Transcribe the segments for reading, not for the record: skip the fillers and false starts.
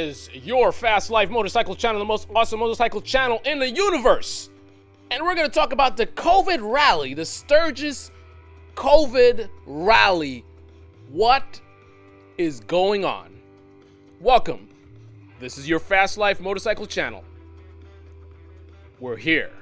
is your Fast Life motorcycle channel, the most awesome motorcycle channel in the universe. And we're going to talk about the COVID rally, the Sturgis COVID rally. What is going on? Welcome. This is your Fast Life motorcycle channel. We're here.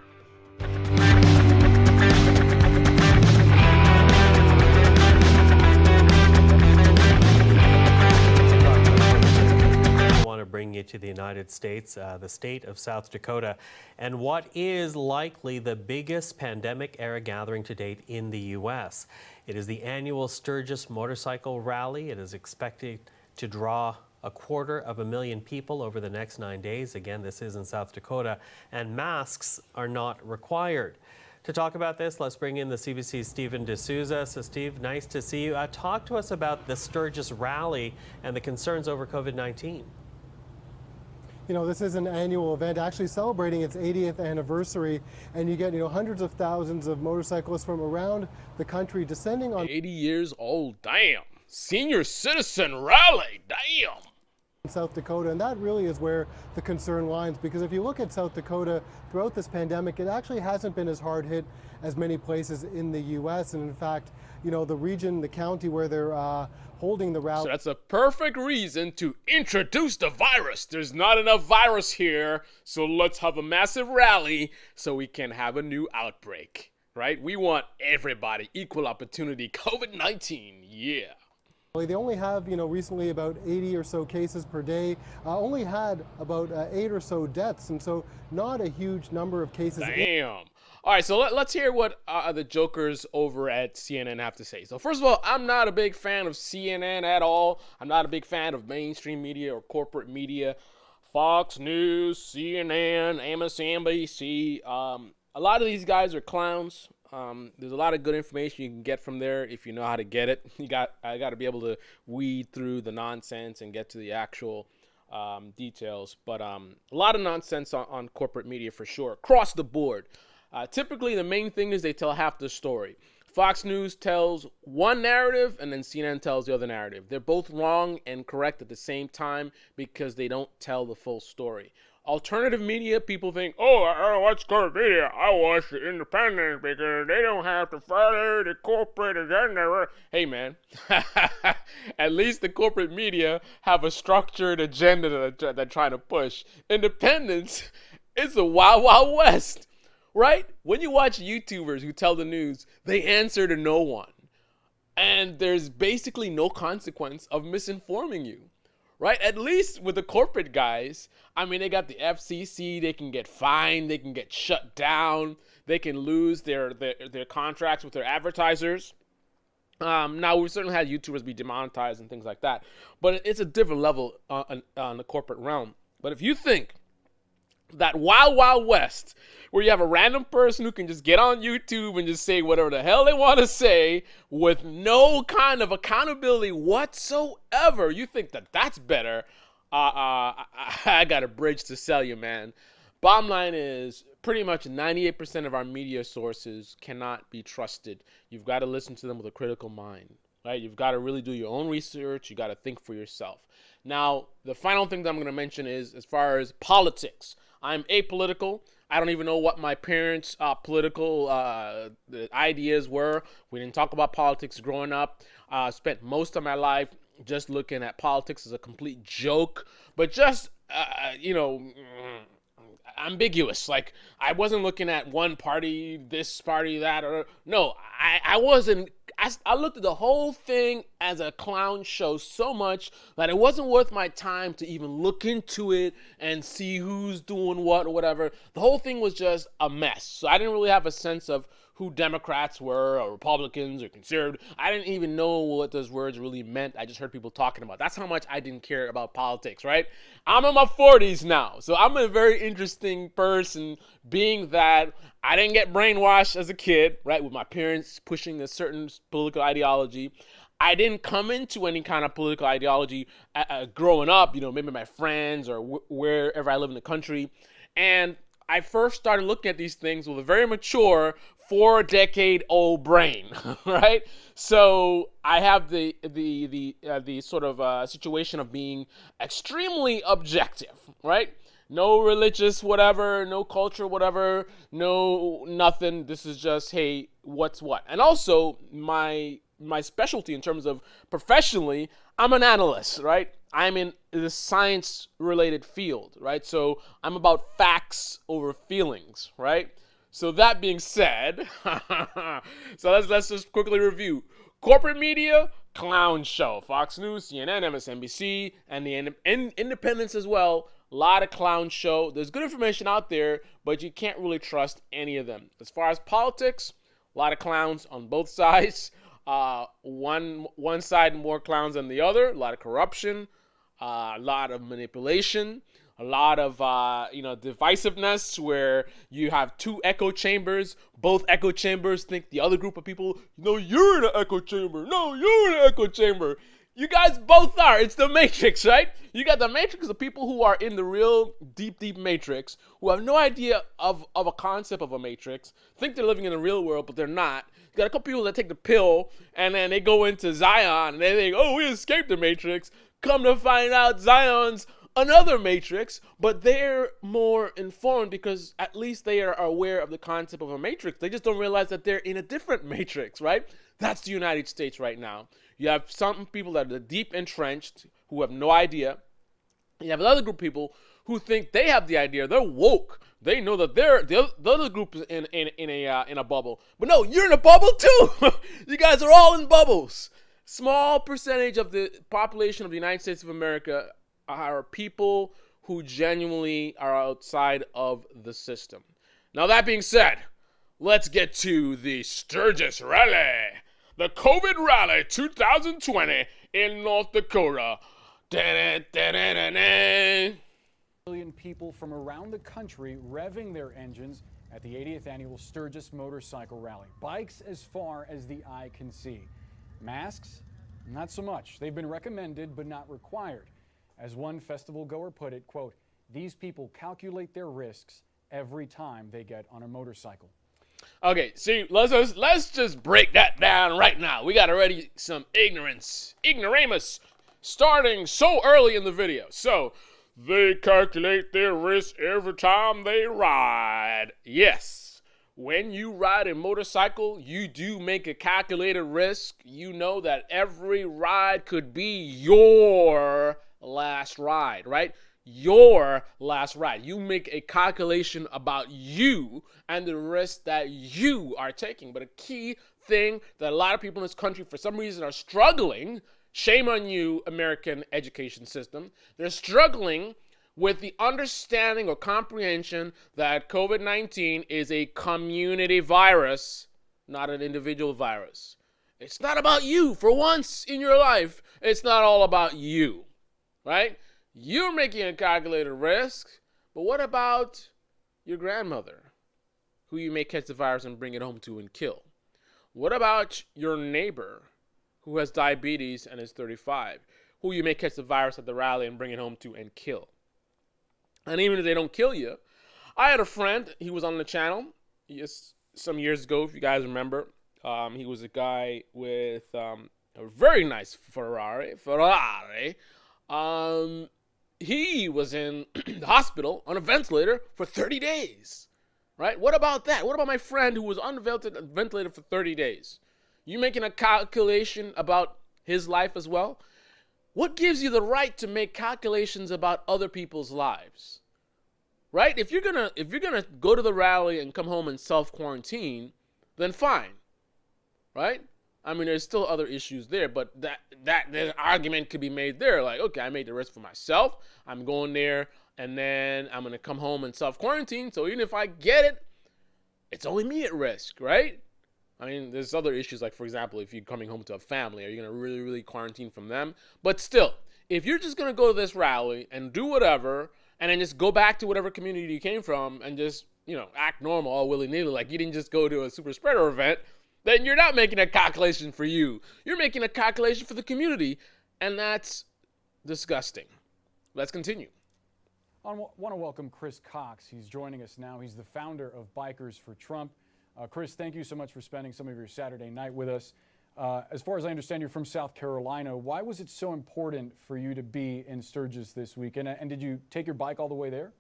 Bring you to the United States, the state of South Dakota, and what is likely the biggest pandemic-era gathering to date in the U.S. It is the annual Sturgis Motorcycle Rally. It is expected to draw 250,000 people over the next 9 days. Again, this is in South Dakota, and masks are not required. To talk about this, let's bring in the CBC's Stephen D'Souza. So, Steve, nice to see you. Talk to us about the Sturgis Rally and the concerns over COVID-19. You know, this is an annual event actually celebrating its 80th anniversary, and you get, hundreds of thousands of motorcyclists from around the country descending on 80 years old, damn. Senior citizen rally, damn. South Dakota, and that really is where the concern lies, because if you look at South Dakota throughout this pandemic, it actually hasn't been as hard hit as many places in the U.S. And in fact, the region, the county where they're holding the rally. So that's a perfect reason to introduce the virus. There's not enough virus here, so let's have a massive rally so we can have a new outbreak, right? We want everybody, equal opportunity, COVID-19, yeah. They only have, recently about 80 or so cases per day, only had about 8 or so deaths, and so not a huge number of cases. Damn. All right, so let's hear what the jokers over at CNN have to say. So first of all, I'm not a big fan of CNN at all. I'm not a big fan of mainstream media or corporate media. Fox News, CNN, MSNBC. A lot of these guys are clowns. There's a lot of good information you can get from there if you know how to get it. I got to be able to weed through the nonsense and get to the actual details. But a lot of nonsense on corporate media for sure, across the board. Typically, the main thing is they tell half the story. Fox News tells one narrative, and then CNN tells the other narrative. They're both wrong and correct at the same time because they don't tell the full story. Alternative media, people think, oh, I don't watch corporate media. I watch the independents because they don't have to follow the corporate agenda. Hey, man, at least the corporate media have a structured agenda that they're trying to push. Independence is the wild, wild west. Right? When you watch YouTubers who tell the news, they answer to no one. And there's basically no consequence of misinforming you. Right? At least with the corporate guys, they got the FCC, they can get fined, they can get shut down, they can lose their contracts with their advertisers. Now, we've certainly had YouTubers be demonetized and things like that. But it's a different level on the corporate realm. But if you think that wild, wild west, where you have a random person who can just get on YouTube and just say whatever the hell they want to say with no kind of accountability whatsoever, you think that that's better, I got a bridge to sell you, man. Bottom line is pretty much 98% of our media sources cannot be trusted. You've got to listen to them with a critical mind, right? You've got to really do your own research. You got to think for yourself. Now, the final thing that I'm going to mention is as far as politics. I'm apolitical. I don't even know what my parents' political ideas were. We didn't talk about politics growing up. Spent most of my life just looking at politics as a complete joke, but just, ambiguous. Like, I wasn't looking at one party, this party, that, or no, I wasn't. I looked at the whole thing as a clown show so much that it wasn't worth my time to even look into it and see who's doing what or whatever. The whole thing was just a mess. So I didn't really have a sense of who Democrats were or Republicans or conservative. I didn't even know what those words really meant. I just heard people talking about it. That's how much I didn't care about politics, right? I'm in my 40s now, so I'm a very interesting person, being that I didn't get brainwashed as a kid, right, with my parents pushing a certain political ideology. I didn't come into any kind of political ideology growing up, maybe my friends or wherever I live in the country. And I first started looking at these things with a very mature 4-decade-old brain, right? So I have the sort of situation of being extremely objective, right? No religious whatever, no culture whatever, no nothing. This is just, hey, what's what? And also my specialty in terms of professionally, I'm an analyst, right? I'm in the science related field, right? So I'm about facts over feelings, right? So that being said, so let's just quickly review. Corporate media, clown show. Fox News, CNN, MSNBC, and the independents as well. A lot of clown show. There's good information out there, but you can't really trust any of them. As far as politics, a lot of clowns on both sides. One side more clowns than the other. A lot of corruption, a lot of manipulation, a lot of divisiveness where you have two echo chambers. Both echo chambers think the other group of people, you're in an echo chamber. No, you're in an echo chamber. You guys both are. It's the Matrix, right? You got the Matrix of people who are in the real deep Matrix, who have no idea of a concept of a Matrix, think they're living in the real world, but they're not. You got a couple people that take the pill, and then they go into Zion, and they think, oh, we escaped the Matrix. Come to find out Zion's another Matrix, but they're more informed because at least they are aware of the concept of a Matrix. They just don't realize that they're in a different Matrix, right? That's the United States right now. You have some people that are deep entrenched who have no idea. You have another group of people who think they have the idea. They're woke. They know that the other group is in a bubble. But no, you're in a bubble too. You guys are all in bubbles. Small percentage of the population of the United States of America are people who genuinely are outside of the system. Now that being said, let's get to the Sturgis Rally. The COVID Rally 2020 in North Dakota. Million people from around the country revving their engines at the 80th annual Sturgis Motorcycle Rally. Bikes as far as the eye can see. Masks? Not so much. They've been recommended but not required. As one festival goer put it, quote, "These people calculate their risks every time they get on a motorcycle." Okay, see, let's just break that down right now. We got already some ignoramus, starting so early in the video. So, they calculate their risk every time they ride. Yes, when you ride a motorcycle, you do make a calculated risk. You know that every ride could be your last ride, right? Your last ride. You make a calculation about you and the risk that you are taking. But a key thing that a lot of people in this country for some reason are struggling, shame on you, American education system, they're struggling with the understanding or comprehension that COVID-19 is a community virus, not an individual virus. It's not about you. For once in your life, it's not all about you, right? You're making a calculated risk, but what about your grandmother, who you may catch the virus and bring it home to and kill? What about your neighbor who has diabetes and is 35, who you may catch the virus at the rally and bring it home to and kill? And even if they don't kill you, I had a friend, he was on the channel some years ago, if you guys remember. He was a guy with a very nice Ferrari. He was in the hospital on a ventilator for 30 days, right? What about that? What about my friend who was on a ventilator for 30 days? You making a calculation about his life as well? What gives you the right to make calculations about other people's lives, right? If you're gonna go to the rally and come home and self-quarantine, then fine, right? I mean, there's still other issues there, but that argument could be made there. Like, okay, I made the risk for myself. I'm going there, and then I'm going to come home and self-quarantine. So even if I get it, it's only me at risk, right? I mean, there's other issues, like, for example, if you're coming home to a family, are you going to really, really quarantine from them? But still, if you're just going to go to this rally and do whatever, and then just go back to whatever community you came from and just, act normal all willy-nilly, like you didn't just go to a super spreader event, then you're not making a calculation for you. You're making a calculation for the community, and that's disgusting. Let's continue. I want to welcome Chris Cox. He's joining us now. He's the founder of Bikers for Trump. Chris, thank you so much for spending some of your Saturday night with us. As far as I understand, you're from South Carolina. Why was it so important for you to be in Sturgis this week? And did you take your bike all the way there?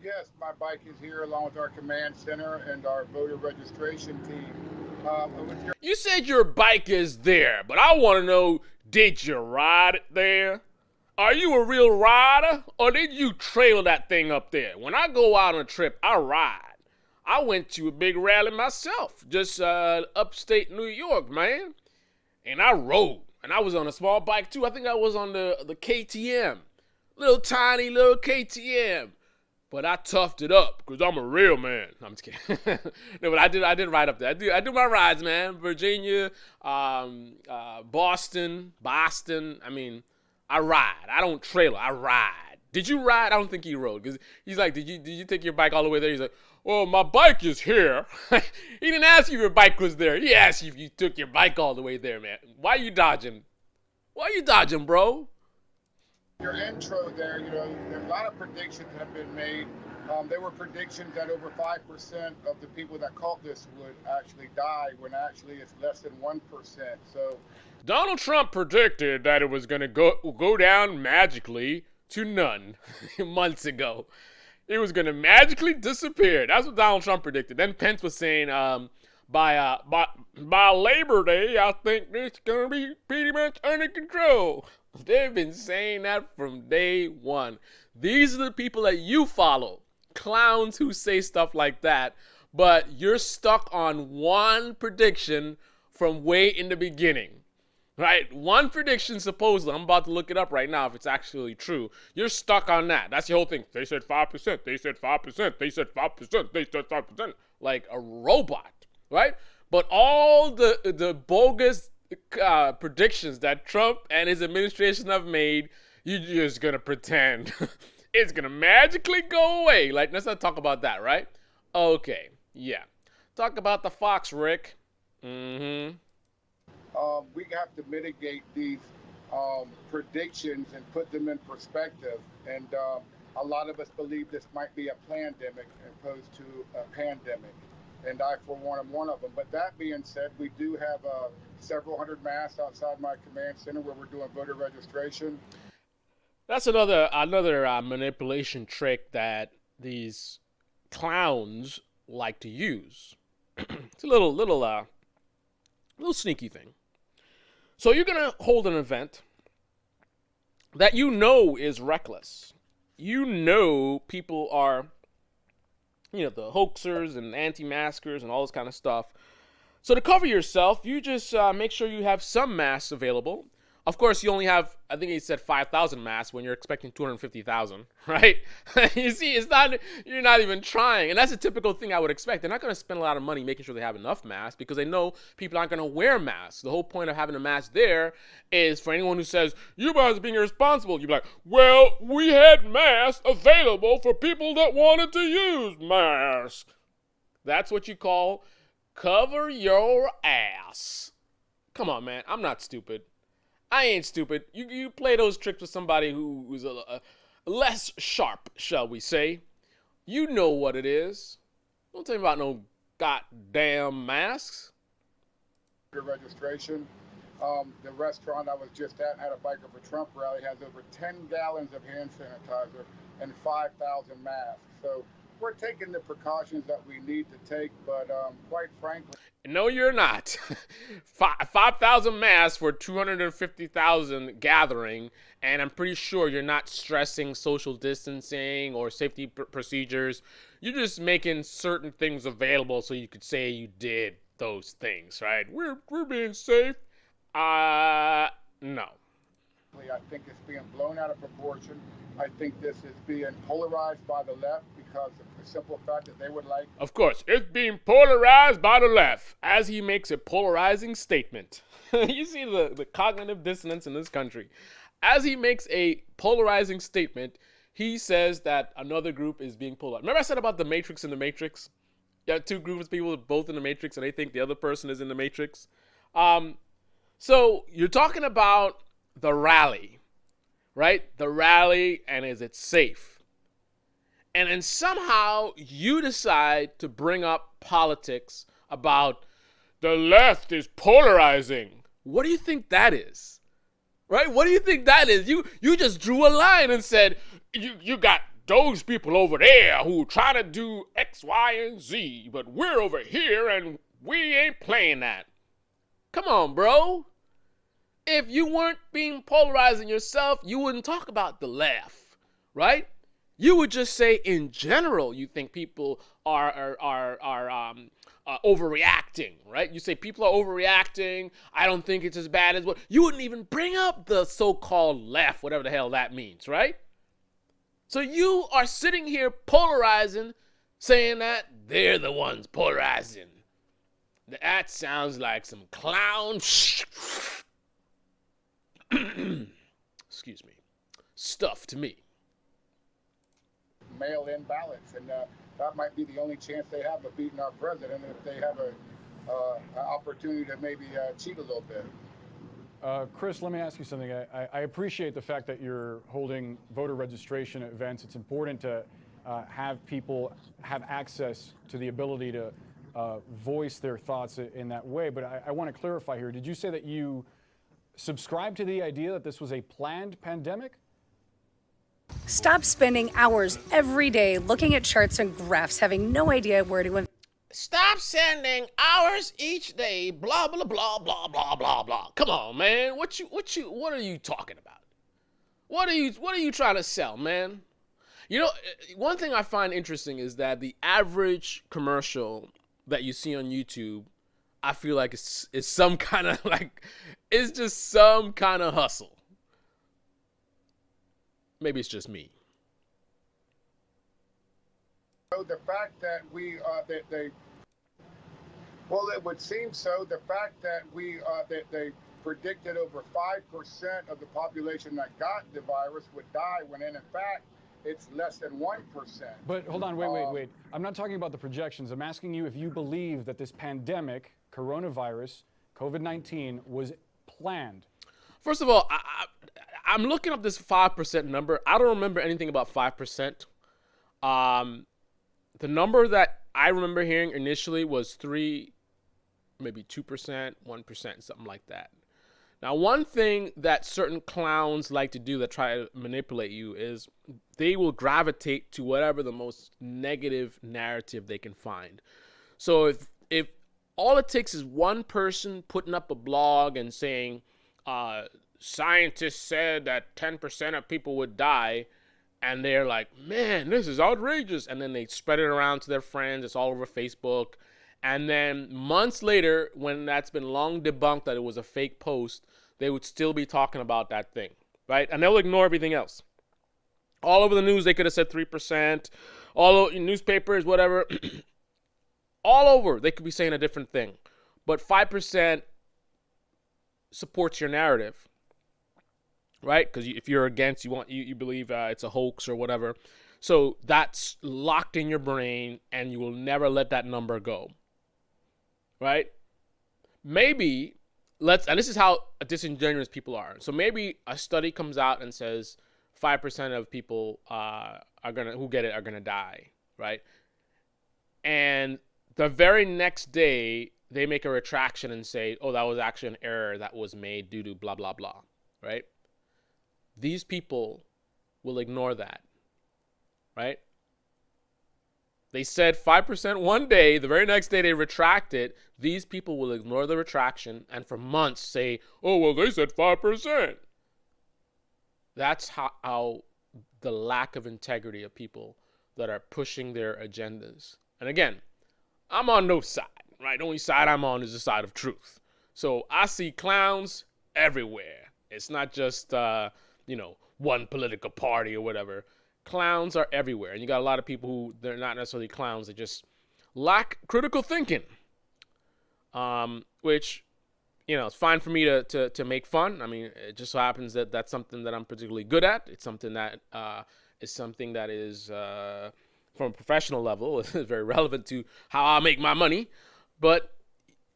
Yes, my bike is here along with our command center and our voter registration team. You said your bike is there, but I want to know, did you ride it there? Are you a real rider, or did you trail that thing up there? When I go out on a trip, I ride. I went to a big rally myself, just upstate New York, man. And I rode. And I was on a small bike, too. I think I was on the KTM. Little tiny little KTM. But I toughed it up because I'm a real man. No, I'm just kidding. No, but I did ride up there. I do my rides, man. Virginia, Boston. I mean, I ride. I don't trailer. I ride. Did you ride? I don't think he rode, because he's like, did you take your bike all the way there? He's like, well, my bike is here. He didn't ask you if your bike was there. He asked you if you took your bike all the way there, man. Why you dodging? Why you dodging, bro? Your intro there, there's a lot of predictions that have been made. There were predictions that over 5% of the people that caught this would actually die, when actually it's less than 1%. So Donald Trump predicted that it was going to go down magically to none months ago. It was going to magically disappear. That's what Donald Trump predicted. Then Pence was saying, by Labor Day, I think it's going to be pretty much under control. They've been saying that from day one. These are the people that you follow. Clowns who say stuff like that. But you're stuck on one prediction from way in the beginning. Right? One prediction, supposedly. I'm about to look it up right now if it's actually true. You're stuck on that. That's the whole thing. They said 5%. They said 5%. They said 5%. They said 5%. Like a robot. Right? But all the bogus predictions that Trump and his administration have made, you're just going to pretend it's going to magically go away. Like, let's not talk about that, right? Okay. Yeah. Talk about the fox, Rick. Mm-hmm. We have to mitigate these predictions and put them in perspective. And a lot of us believe this might be a pandemic opposed to a pandemic. And I, for one, am one of them. But that being said, we do have several hundred masks outside my command center where we're doing voter registration. That's another manipulation trick that these clowns like to use. It's a little sneaky thing. So you're going to hold an event that you know is reckless. You know people are, the hoaxers and anti-maskers and all this kind of stuff. So to cover yourself, you just make sure you have some masks available. Of course, you only have, I think he said 5,000 masks when you're expecting 250,000, right? You see, you're not even trying. And that's a typical thing I would expect. They're not going to spend a lot of money making sure they have enough masks because they know people aren't going to wear masks. The whole point of having a mask there is for anyone who says, you guys are being irresponsible. You'd be like, well, we had masks available for people that wanted to use masks. That's what you call cover your ass. Come on, man. I'm not stupid. I ain't stupid. You play those tricks with somebody who's a less sharp, shall we say. You know what it is. Don't tell me about no goddamn masks. Registration. The restaurant I was just at had a Biker for Trump rally, has over 10 gallons of hand sanitizer and 5,000 masks. So we're taking the precautions that we need to take, but quite frankly... No, you're not. 5,000 masks for 250,000 gathering, and I'm pretty sure you're not stressing social distancing or safety procedures. You're just making certain things available so you could say you did those things, right? We're being safe. No. I think it's being blown out of proportion. I think this is being polarized by the left because of the simple fact that they would like... Of course, it's being polarized by the left as he makes a polarizing statement. You see the cognitive dissonance in this country. As he makes a polarizing statement, he says that another group is being polarized. Remember I said about the Matrix and the Matrix? You have two groups of people both in the Matrix and they think the other person is in the Matrix. So you're talking about the rally, right? The rally, and is it safe? And then somehow you decide to bring up politics about the left is polarizing. What do you think that is? Right? What do you think that is? You just drew a line and said, you got those people over there who try to do X, Y, and Z, but we're over here and we ain't playing that. Come on, bro. If you weren't being polarizing yourself, you wouldn't talk about the left, right? You would just say, in general, you think people are overreacting, right? You say people are overreacting. I don't think it's as bad as what. You wouldn't even bring up the so-called left, whatever the hell that means, right? So you are sitting here polarizing, saying that they're the ones polarizing. That sounds like some clown excuse me, stuff to me. Mail-in ballots, and that might be the only chance they have of beating our president if they have an opportunity to maybe cheat a little bit. Chris, let me ask you something. I appreciate the fact that you're holding voter registration events. It's important to have people have access to the ability to voice their thoughts in that way. But I want to clarify here. Did you say that you subscribe to the idea that this was a planned pandemic? Stop spending hours every day looking at charts and graphs, having no idea where to invest. Stop sending hours each day, blah, blah, blah, blah, blah, blah, blah. Come on, man. What are you talking about? What are you trying to sell, man? You know, one thing I find interesting is that the average commercial that you see on YouTube, I feel like is some kind of it's just some kind of hustle. Maybe it's just me. So the fact that it would seem so. The fact that they predicted over 5% of the population that got the virus would die, when in fact it's less than 1%. But hold on, wait. I'm not talking about the projections. I'm asking you if you believe that this pandemic, coronavirus, COVID-19, was planned. First of all, I'm looking up this 5% number. I don't remember anything about 5%. The number that I remember hearing initially was 3, maybe 2%, 1%, something like that. Now, one thing that certain clowns like to do that try to manipulate you is they will gravitate to whatever the most negative narrative they can find. So if all it takes is one person putting up a blog and saying, scientists said that 10% of people would die, and they're like, man, this is outrageous. And then they spread it around to their friends. It's all over Facebook. And then months later, when that's been long debunked that it was a fake post, they would still be talking about that thing, right? And they'll ignore everything else. All over the news, they could have said 3%. All over newspapers, whatever. All over, they could be saying a different thing. But 5% supports your narrative, right? Because if you're against, you believe it's a hoax or whatever. So that's locked in your brain, and you will never let that number go, right? Maybe and this is how disingenuous people are. So maybe a study comes out and says 5% of people who get it are gonna die, right? And the very next day, they make a retraction and say, oh, that was actually an error that was made due to blah, blah, blah, right? These people will ignore that, right? They said 5% one day, the very next day they retract it. These people will ignore the retraction and for months say, oh, well, they said 5%. That's how the lack of integrity of people that are pushing their agendas. And again, I'm on no side, right? The only side I'm on is the side of truth. So I see clowns everywhere. It's not just, one political party or whatever. Clowns are everywhere. And you got a lot of people who, they're not necessarily clowns. They just lack critical thinking, which, it's fine for me to make fun. I mean, it just so happens that that's something that I'm particularly good at. It's something that is from a professional level, is very relevant to how I make my money. But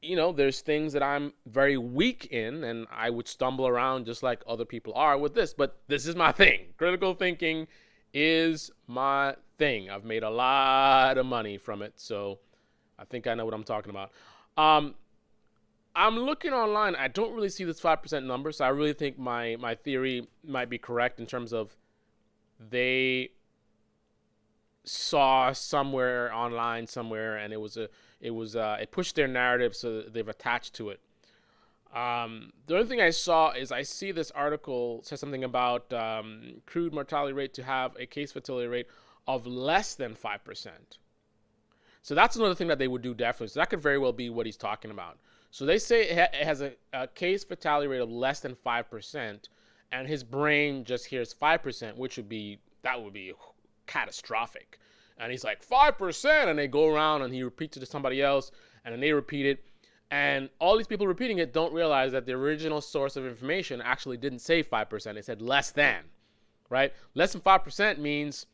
there's things that I'm very weak in, and I would stumble around just like other people are with this. But this is my thing. Critical thinking is my thing. I've made a lot of money from it, so I think I know what I'm talking about. I'm looking online. I don't really see this 5% number, so I really think my theory might be correct in terms of they saw somewhere online somewhere, and it pushed their narrative, so they've attached to it. The other thing I saw is I see this article says something about crude mortality rate to have a case fatality rate of less than 5%. So that's another thing that they would do definitely. So that could very well be what he's talking about. So they say it has a case fatality rate of less than 5%, and his brain just hears 5%, which would be catastrophic. And he's like, 5%, and they go around and he repeats it to somebody else, and then they repeat it. And all these people repeating it don't realize that the original source of information actually didn't say 5%. It said less than, right? Less than 5% means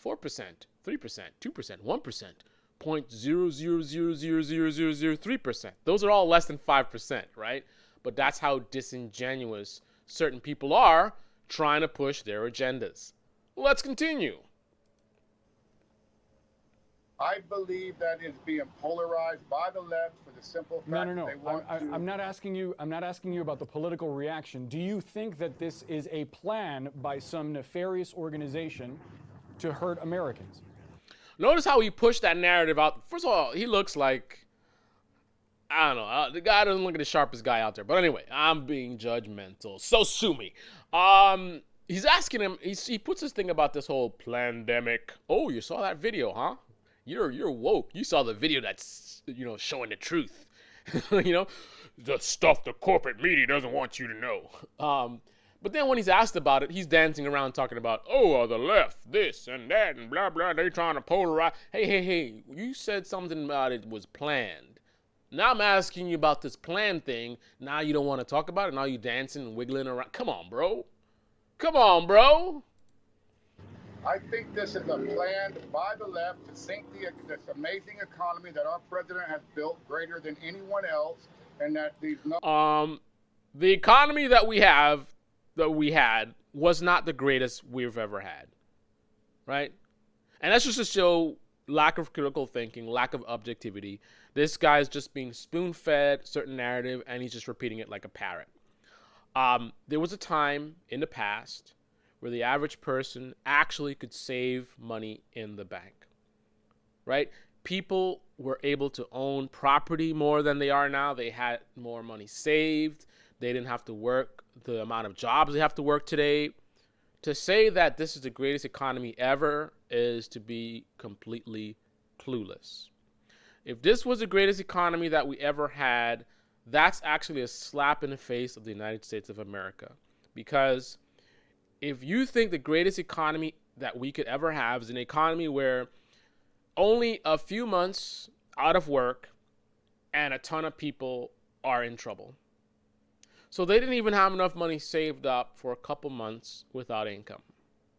4%, 3%, 2%, 1%, 0.0000003%. Those are all less than 5%, right? But that's how disingenuous certain people are trying to push their agendas. Let's continue. I believe that is being polarized by the left for the simple fact No. that they want to. I'm not asking you about the political reaction. Do you think that this is a plan by some nefarious organization to hurt Americans? Notice how he pushed that narrative out. First of all, he looks like, I don't know, the guy doesn't look like the sharpest guy out there. But anyway, I'm being judgmental, so sue me. He's asking him, he puts this thing about this whole pandemic. Oh, you saw that video, huh? You're woke. You saw the video that's, showing the truth. The stuff the corporate media doesn't want you to know. But then when he's asked about it, he's dancing around talking about, the left, this and that, and blah, blah. They're trying to polarize. Hey, you said something about it was planned. Now I'm asking you about this planned thing. Now you don't want to talk about it. Now you dancing and wiggling around. Come on, bro. I think this is a plan by the left to sink this amazing economy that our president has built, greater than anyone else, and that these. The economy that we had was not the greatest we've ever had, right? And that's just to show lack of critical thinking, lack of objectivity. This guy's just being spoon-fed certain narrative, and he's just repeating it like a parrot. There was a time in the past where the average person actually could save money in the bank, right? People were able to own property more than they are now. They had more money saved. They didn't have to work the amount of jobs they have to work today. To say that this is the greatest economy ever is to be completely clueless. If this was the greatest economy that we ever had, that's actually a slap in the face of the United States of America. Because if you think the greatest economy that we could ever have is an economy where only a few months out of work and a ton of people are in trouble. So they didn't even have enough money saved up for a couple months without income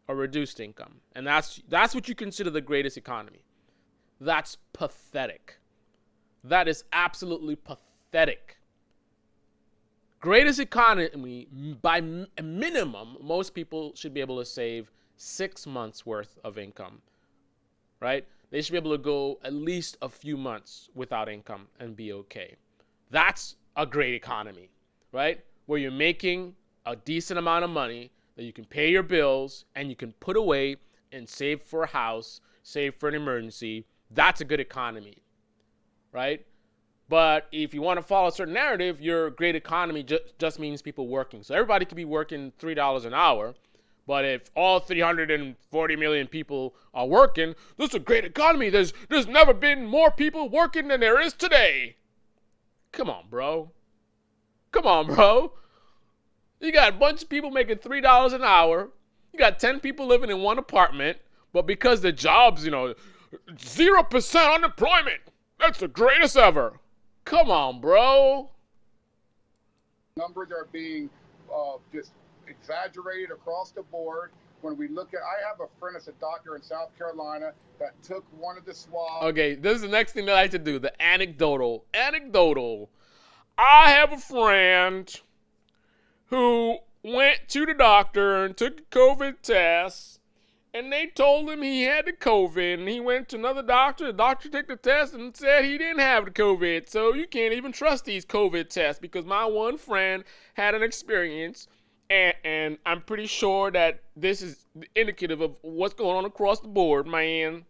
or reduced income. And that's what you consider the greatest economy. That's pathetic. That is absolutely pathetic. Greatest economy, by minimum, most people should be able to save 6 months worth of income, right? They should be able to go at least a few months without income and be okay. That's a great economy, right? Where you're making a decent amount of money that you can pay your bills and you can put away and save for a house, save for an emergency. That's a good economy, right? But if you want to follow a certain narrative, your great economy just means people working. So everybody could be working $3 an hour. But if all 340 million people are working, this is a great economy. There's never been more people working than there is today. Come on, bro. You got a bunch of people making $3 an hour. You got 10 people living in one apartment. But because the jobs, 0% unemployment. That's the greatest ever. Come on, bro. Numbers are being just exaggerated across the board. When we look at, I have a friend that's a doctor in South Carolina that took one of the swabs. Okay, this is the next thing that I like to do, the anecdotal. I have a friend who went to the doctor and took a COVID test, and they told him he had the COVID, and he went to another doctor. The doctor took the test and said he didn't have the COVID. So you can't even trust these COVID tests because my one friend had an experience, and I'm pretty sure that this is indicative of what's going on across the board, man.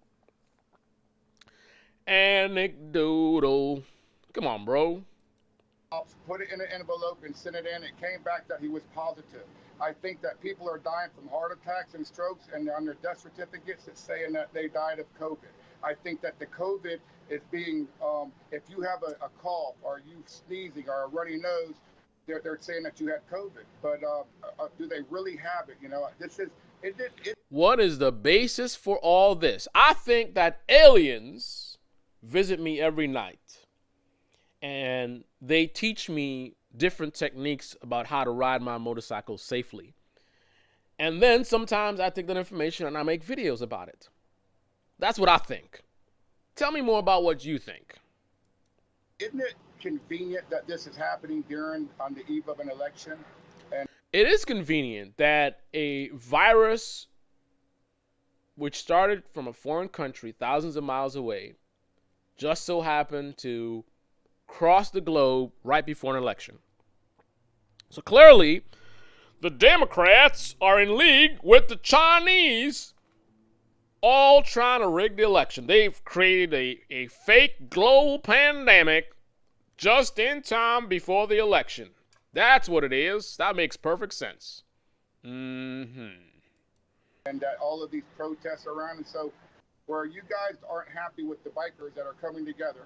Anecdotal. Come on, bro. Put it in an envelope and sent it in. It came back that he was positive. I think that people are dying from heart attacks and strokes, and on their death certificates it's saying that they died of COVID. I think that the COVID is being, if you have a cough or you sneezing or a runny nose, they're saying that you had COVID. But do they really have it? You know, this is What is the basis for all this? I think that aliens visit me every night, and they teach me different techniques about how to ride my motorcycle safely. And then sometimes I take that information and I make videos about it. That's what I think. Tell me more about what you think. Isn't it convenient that this is happening on the eve of an election? And it is convenient that a virus which started from a foreign country thousands of miles away just so happened to cross the globe right before an election. So clearly, the Democrats are in league with the Chinese, all trying to rig the election. They've created a fake global pandemic just in time before the election. That's what it is. That makes perfect sense. And that all of these protests around, and so where you guys aren't happy with the bikers that are coming together.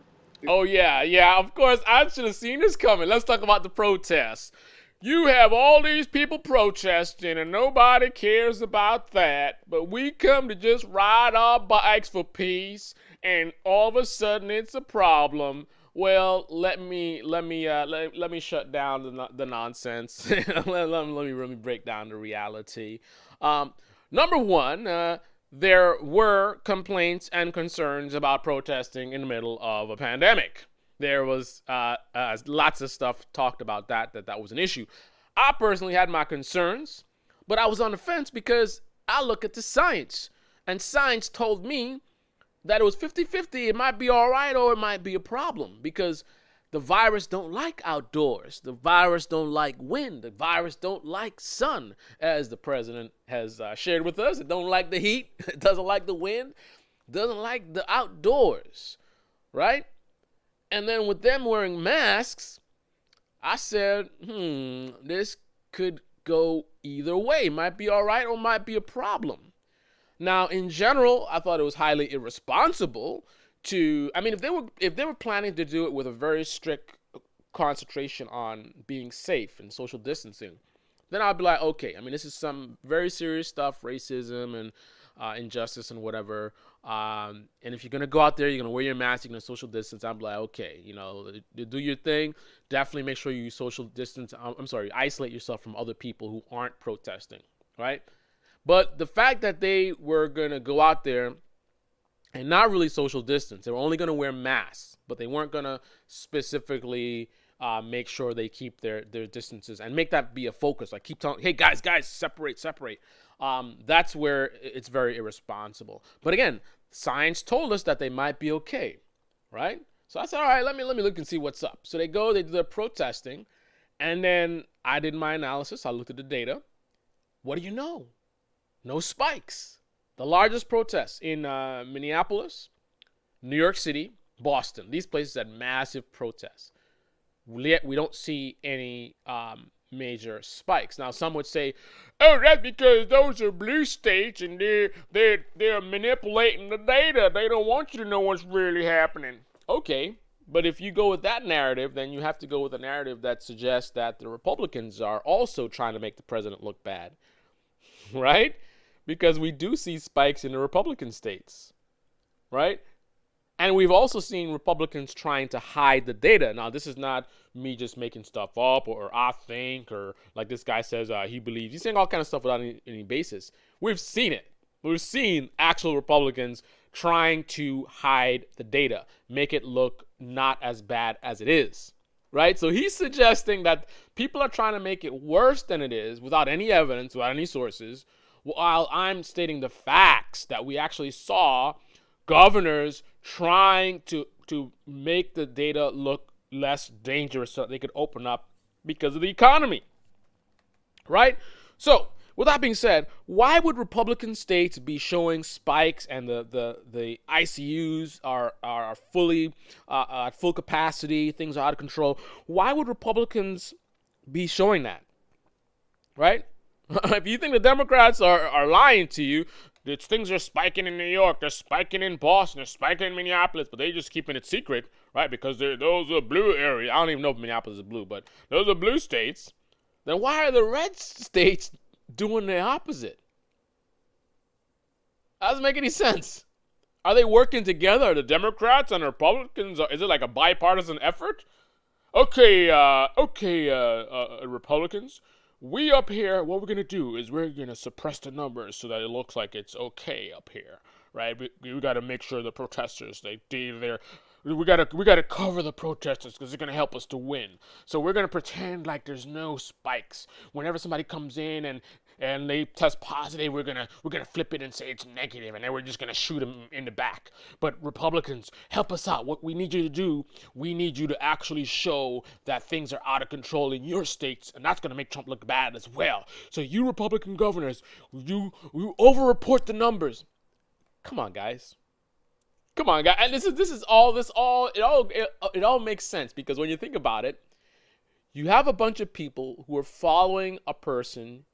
Oh, yeah, of course. I should have seen this coming. Let's talk about the protests. You have all these people protesting, and nobody cares about that. But we come to just ride our bikes for peace, and all of a sudden it's a problem. Well, let me shut down the nonsense. let me really break down the reality. Number one, there were complaints and concerns about protesting in the middle of a pandemic. There was lots of stuff talked about that was an issue. I personally had my concerns, but I was on the fence because I look at the science, and science told me that it was 50-50. It might be all right or it might be a problem because the virus don't like outdoors. The virus don't like wind. The virus don't like sun, as the president has shared with us. It don't like the heat. It doesn't like the wind. It doesn't like the outdoors, right? And then with them wearing masks, I said, this could go either way. Might be all right or might be a problem. Now, in general, I thought it was highly irresponsible if they were planning to do it with a very strict concentration on being safe and social distancing, then I'd be like, okay, this is some very serious stuff, racism and injustice and whatever. And if you're going to go out there, you're going to wear your mask, you're going to social distance. I'm like, okay, do your thing. Definitely make sure you social distance. Isolate yourself from other people who aren't protesting, right? But the fact that they were going to go out there and not really social distance, they were only going to wear masks, but they weren't going to specifically make sure they keep their distances and make that be a focus. Like keep telling, hey, guys, separate. That's where it's very irresponsible. But again, science told us that they might be okay, right? So I said, all right, let me look and see what's up. So they do their protesting, and then I did my analysis. I looked at the data. What do you know? No spikes. The largest protests in Minneapolis, New York City, Boston. These places had massive protests. We don't see any major spikes. Now, some would say, oh, that's because those are blue states and they're manipulating the data. They don't want you to know what's really happening. Okay, but if you go with that narrative, then you have to go with a narrative that suggests that the Republicans are also trying to make the president look bad, right? Because we do see spikes in the Republican states, right? And we've also seen Republicans trying to hide the data. Now, this is not me just making stuff up or I think, or like this guy says he believes. He's saying all kind of stuff without any basis. We've seen it. We've seen actual Republicans trying to hide the data, make it look not as bad as it is, right? So he's suggesting that people are trying to make it worse than it is without any evidence, without any sources, while I'm stating the facts that we actually saw governors trying to make the data look less dangerous so that they could open up because of the economy, right? So with that being said, why would Republican states be showing spikes and the ICUs are fully at full capacity, things are out of control? Why would Republicans be showing that, right? If you think the Democrats are lying to you, things are spiking in New York, they're spiking in Boston, they're spiking in Minneapolis, but they're just keeping it secret, right? Because those are blue areas. I don't even know if Minneapolis is blue, but those are blue states. Then why are the red states doing the opposite? That doesn't make any sense. Are they working together? Are the Democrats and Republicans? Is it like a bipartisan effort? Okay, Republicans, we up here, what we're going to do is we're going to suppress the numbers so that it looks like it's okay up here, right? We got to make sure the protesters, we got to cover the protesters because they're going to help us to win. So we're going to pretend like there's no spikes. Whenever somebody comes in and they test positive, we're gonna flip it and say it's negative, and then we're just gonna shoot them in the back. But Republicans, help us out. What we need you to do, we need you to actually show that things are out of control in your states, and that's gonna make Trump look bad as well. So you Republican governors, you overreport the numbers. Come on, guys. Come on, guys. And it all makes sense, because when you think about it, you have a bunch of people who are following a person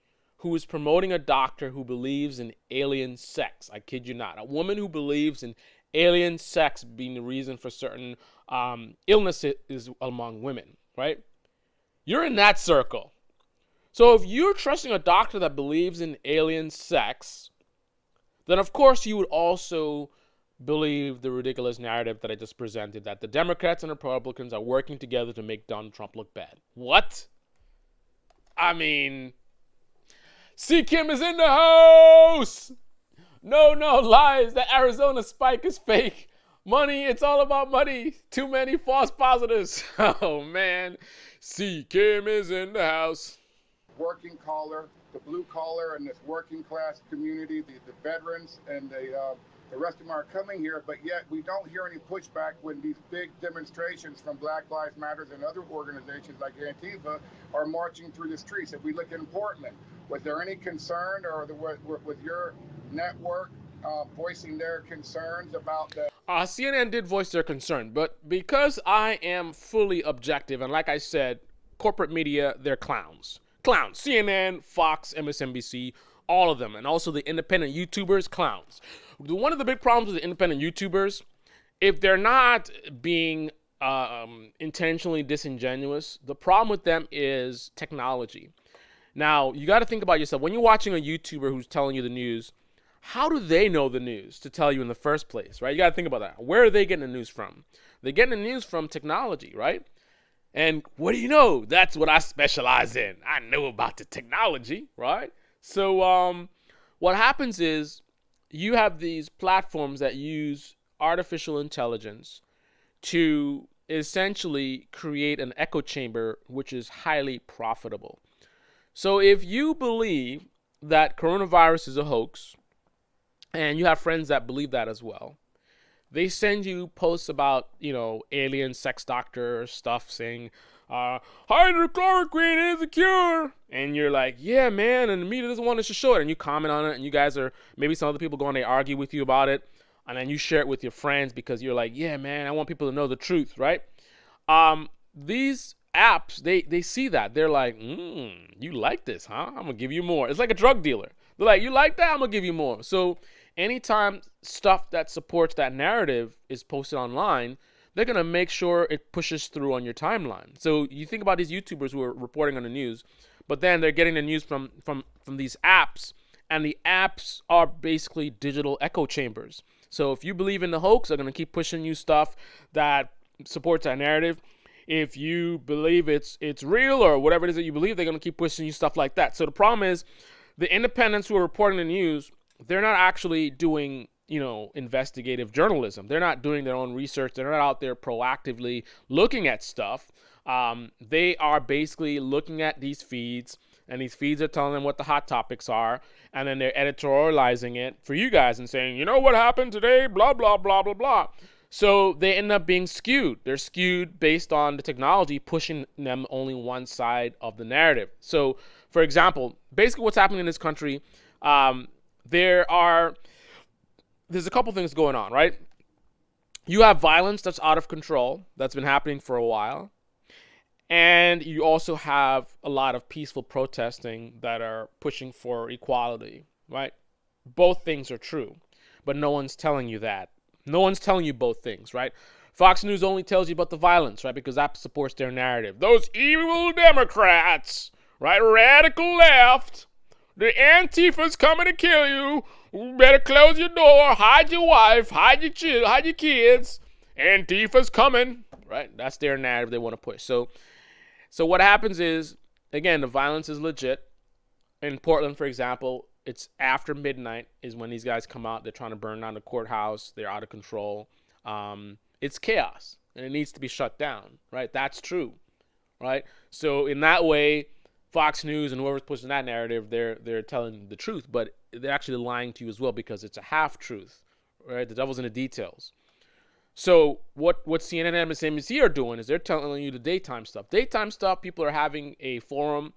who is promoting a doctor who believes in alien sex. I kid you not. A woman who believes in alien sex being the reason for certain illnesses among women, right? You're in that circle. So if you're trusting a doctor that believes in alien sex, then of course you would also believe the ridiculous narrative that I just presented, that the Democrats and Republicans are working together to make Donald Trump look bad. What? I mean, C. Kim is in the house! No, lies. The Arizona spike is fake. Money, it's all about money. Too many false positives. Oh, man. C. Kim is in the house. Working collar, the blue collar, and this working class community, the veterans, and the rest of them are coming here, but yet we don't hear any pushback when these big demonstrations from Black Lives Matter and other organizations like Antifa are marching through the streets. If we look in Portland, was there any concern, or with your network voicing their concerns about the... CNN did voice their concern, but because I am fully objective, and like I said, corporate media, they're clowns. Clowns. CNN, Fox, MSNBC, all of them, and also the independent YouTubers, clowns. One of the big problems with the independent YouTubers, if they're not being intentionally disingenuous, the problem with them is technology. Now, you got to think about yourself. When you're watching a YouTuber who's telling you the news, how do they know the news to tell you in the first place, right? You got to think about that. Where are they getting the news from? They're getting the news from technology, right? And what do you know? That's what I specialize in. I know about the technology, right? So what happens is you have these platforms that use artificial intelligence to essentially create an echo chamber, which is highly profitable. So if you believe that coronavirus is a hoax, and you have friends that believe that as well, they send you posts about, alien sex doctor stuff saying, hydrochloroquine is a cure. And you're like, yeah, man. And the media doesn't want us to show it. And you comment on it. And you guys maybe some other people go and they argue with you about it. And then you share it with your friends because you're like, yeah, man, I want people to know the truth, right? These apps, they see that. They're like, you like this, huh? I'm going to give you more. It's like a drug dealer. They're like, you like that? I'm going to give you more. So anytime stuff that supports that narrative is posted online, they're going to make sure it pushes through on your timeline. So you think about these YouTubers who are reporting on the news, but then they're getting the news from these apps, and the apps are basically digital echo chambers. So if you believe in the hoax, they're going to keep pushing you stuff that supports that narrative. If you believe it's real or whatever it is that you believe, they're going to keep pushing you stuff like that. So the problem is the independents who are reporting the news, they're not actually doing investigative journalism. They're not doing their own research. They're not out there proactively looking at stuff. They are basically looking at these feeds, and these feeds are telling them what the hot topics are, and then they're editorializing it for you guys and saying, you know what happened today, blah, blah, blah, blah, blah. So they end up being skewed. They're skewed based on the technology pushing them only one side of the narrative. So, for example, basically what's happening in this country, there's a couple things going on, right? You have violence that's out of control, that's been happening for a while. And you also have a lot of peaceful protesting that are pushing for equality, right? Both things are true, but no one's telling you that. No one's telling you both things, right? Fox News only tells you about the violence, right? Because that supports their narrative. Those evil Democrats, right? Radical left. The Antifa's coming to kill you. You better close your door, hide your wife, hide your kids. Antifa's coming, right? That's their narrative they want to push. So what happens is, again, the violence is legit. In Portland, for example, it's after midnight is when these guys come out. They're trying to burn down the courthouse. They're out of control. It's chaos, and it needs to be shut down, right? That's true, right? So in that way, Fox News and whoever's pushing that narrative, they're telling the truth, but they're actually lying to you as well because it's a half-truth, right? The devil's in the details. So what CNN and MSNBC are doing is they're telling you the daytime stuff. Daytime stuff, people are having a forum.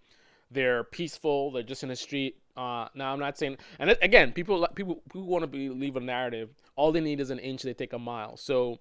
They're peaceful. They're just in the street. Now, I'm not saying, and again, people who want to believe a narrative, all they need is an inch, they take a mile. So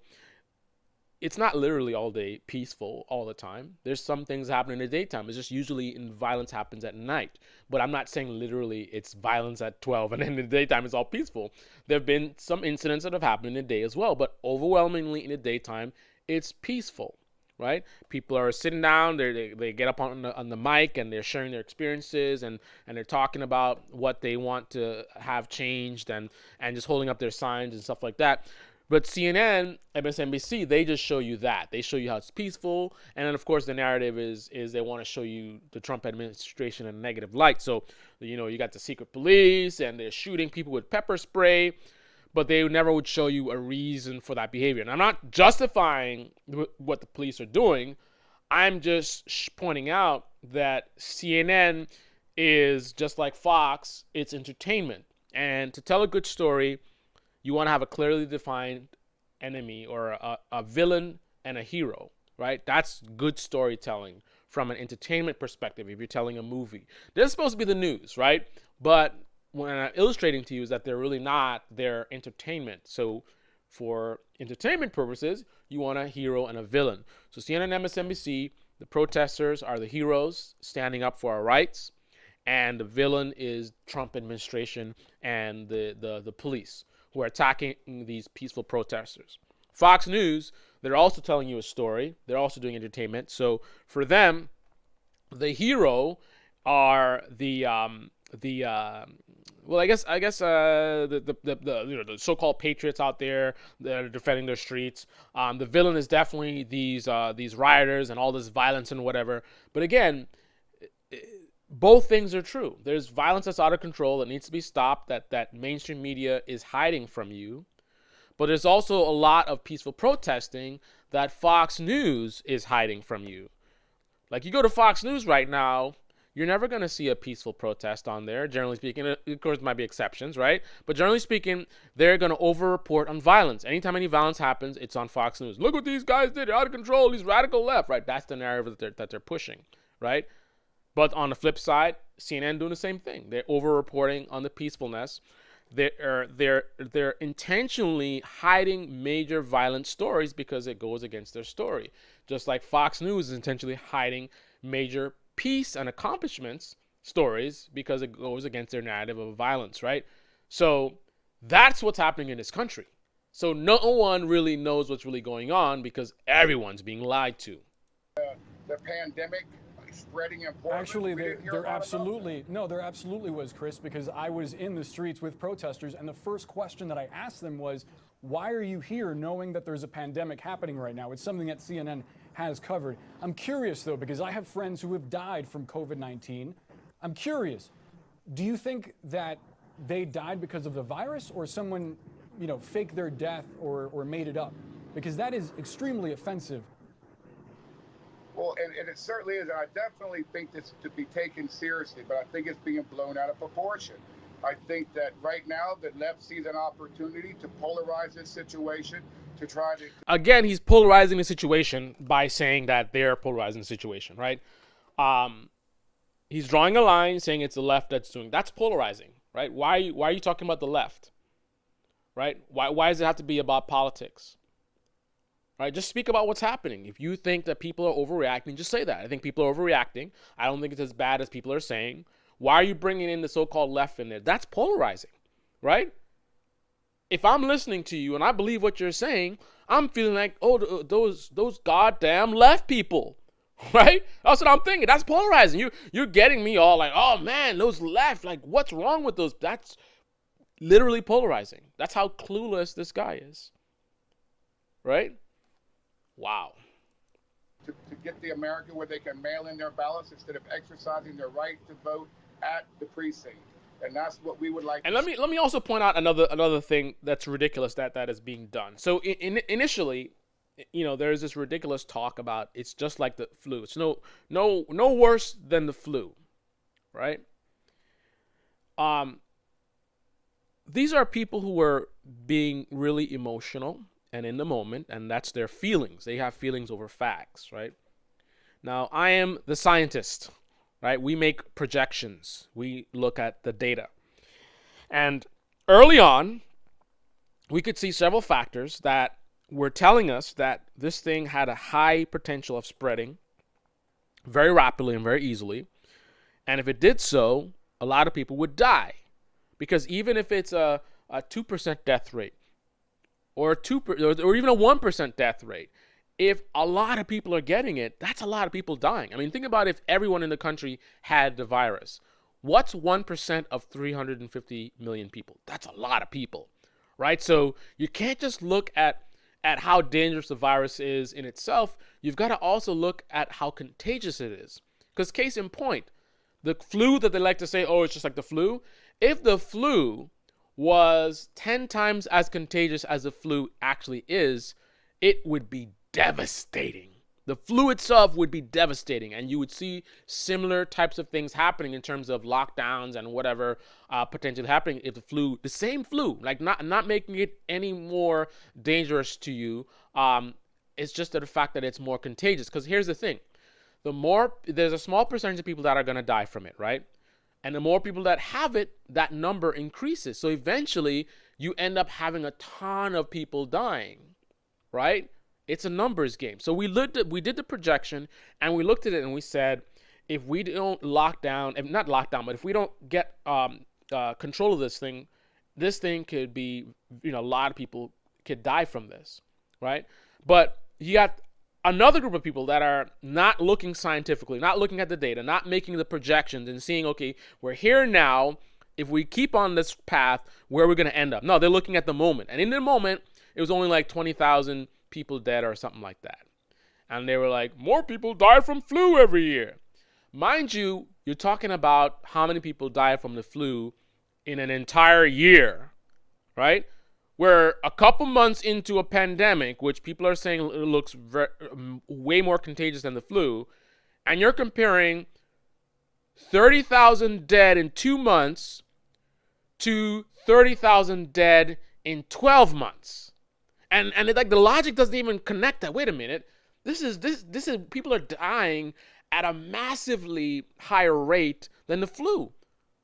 it's not literally all day peaceful all the time. There's some things happening in the daytime. It's just usually violence happens at night. But I'm not saying literally it's violence at 12 and then in the daytime it's all peaceful. There have been some incidents that have happened in the day as well, but overwhelmingly in the daytime, it's peaceful, right? People are sitting down, they get up on the mic and they're sharing their experiences and they're talking about what they want to have changed and just holding up their signs and stuff like that. But CNN, MSNBC, they just show you that. They show you how it's peaceful. And then, of course, the narrative is they want to show you the Trump administration in a negative light. So, you got the secret police and they're shooting people with pepper spray, but they never would show you a reason for that behavior. And I'm not justifying what the police are doing. I'm just pointing out that CNN is just like Fox. It's entertainment. And to tell a good story, you want to have a clearly defined enemy or a villain and a hero, right? That's good storytelling from an entertainment perspective if you're telling a movie. They're supposed to be the news, right? But what I'm illustrating to you is that they're really not. They're entertainment. So for entertainment purposes, you want a hero and a villain. So CNN and MSNBC, the protesters are the heroes standing up for our rights, and the villain is Trump administration and the police who are attacking these peaceful protesters. Fox News, they're also telling you a story. They're also doing entertainment. So for them, the hero are the so-called patriots out there that are defending their streets. The villain is definitely these rioters and all this violence and whatever. But again, both things are true. There's violence that's out of control that needs to be stopped, that mainstream media is hiding from you. But there's also a lot of peaceful protesting that Fox News is hiding from you. Like, you go to Fox News right now, you're never going to see a peaceful protest on there, generally speaking. Of course, there might be exceptions, right? But generally speaking, they're going to over-report on violence. Anytime any violence happens, it's on Fox News. Look what these guys did. They're out of control. These radical left, right? That's the narrative that they're pushing, right? But on the flip side, CNN doing the same thing. They're over-reporting on the peacefulness. They're intentionally hiding major violent stories because it goes against their story. Just like Fox News is intentionally hiding major peace and accomplishments stories because it goes against their narrative of violence, right? So that's what's happening in this country. So no one really knows what's really going on because everyone's being lied to. The pandemic spreading in Portland. Actually, there absolutely was, Chris, because I was in the streets with protesters, and the first question that I asked them was, why are you here knowing that there's a pandemic happening right now? It's something that CNN has covered. I'm curious, though, because I have friends who have died from COVID-19. I'm curious, do you think that they died because of the virus or someone, faked their death or made it up? Because that is extremely offensive. Well, and it certainly is. And I definitely think this to be taken seriously, but I think it's being blown out of proportion. I think that right now the left sees an opportunity to polarize this situation, to try to. Again, he's polarizing the situation by saying that they're polarizing the situation, right? He's drawing a line saying it's the left that's doing. That's polarizing, right? Why are you talking about the left, right? Why does it have to be about politics? Right? Just speak about what's happening. If you think that people are overreacting, just say that. I think people are overreacting. I don't think it's as bad as people are saying. Why are you bringing in the so-called left in there? That's polarizing, right? If I'm listening to you and I believe what you're saying, I'm feeling like, oh, those goddamn left people, right? That's what I'm thinking. That's polarizing. You're getting me all like, oh man, those left, like what's wrong with those? That's literally polarizing. That's how clueless this guy is, right? Wow. To get the American where they can mail in their ballots instead of exercising their right to vote at the precinct. And that's what we would like. And let me also point out another thing that's ridiculous that is being done. So initially, there's this ridiculous talk about it's just like the flu. It's no worse than the flu, right? These are people who are being really emotional and in the moment, and that's their feelings. They have feelings over facts, right? Now, I am the scientist, right? We make projections. We look at the data. And early on, we could see several factors that were telling us that this thing had a high potential of spreading very rapidly and very easily. And if it did so, a lot of people would die. Because even if it's a 2% death rate, or even a 1% death rate, if a lot of people are getting it, that's a lot of people dying. I mean, think about if everyone in the country had the virus. What's 1% of 350 million people? That's a lot of people, right? So you can't just look at how dangerous the virus is in itself. You've got to also look at how contagious it is. Because case in point, the flu that they like to say, oh, it's just like the flu. If the flu was 10 times as contagious as the flu actually is, it would be devastating. The flu itself would be devastating, and you would see similar types of things happening in terms of lockdowns and whatever potentially happening if the same flu, like not making it any more dangerous to you. It's just the fact that it's more contagious. Because here's the thing. There's a small percentage of people that are going to die from it, right? And the more people that have it, that number increases. So eventually, you end up having a ton of people dying, right? It's a numbers game. So we did the projection, and we looked at it, and we said, if we don't if we don't get control of this thing could be, a lot of people could die from this, right? But you got another group of people that are not looking scientifically, not looking at the data, not making the projections and seeing, okay, we're here now. If we keep on this path, where are we going to end up? No, they're looking at the moment. And in the moment, it was only like 20,000 people dead or something like that. And they were like, more people die from flu every year. Mind you, you're talking about how many people die from the flu in an entire year, right? We're a couple months into a pandemic, which people are saying looks way more contagious than the flu, and you're comparing 30,000 dead in 2 months to 30,000 dead in 12 months. And it, like, the logic doesn't even connect that. Wait a minute. This is people are dying at a massively higher rate than the flu.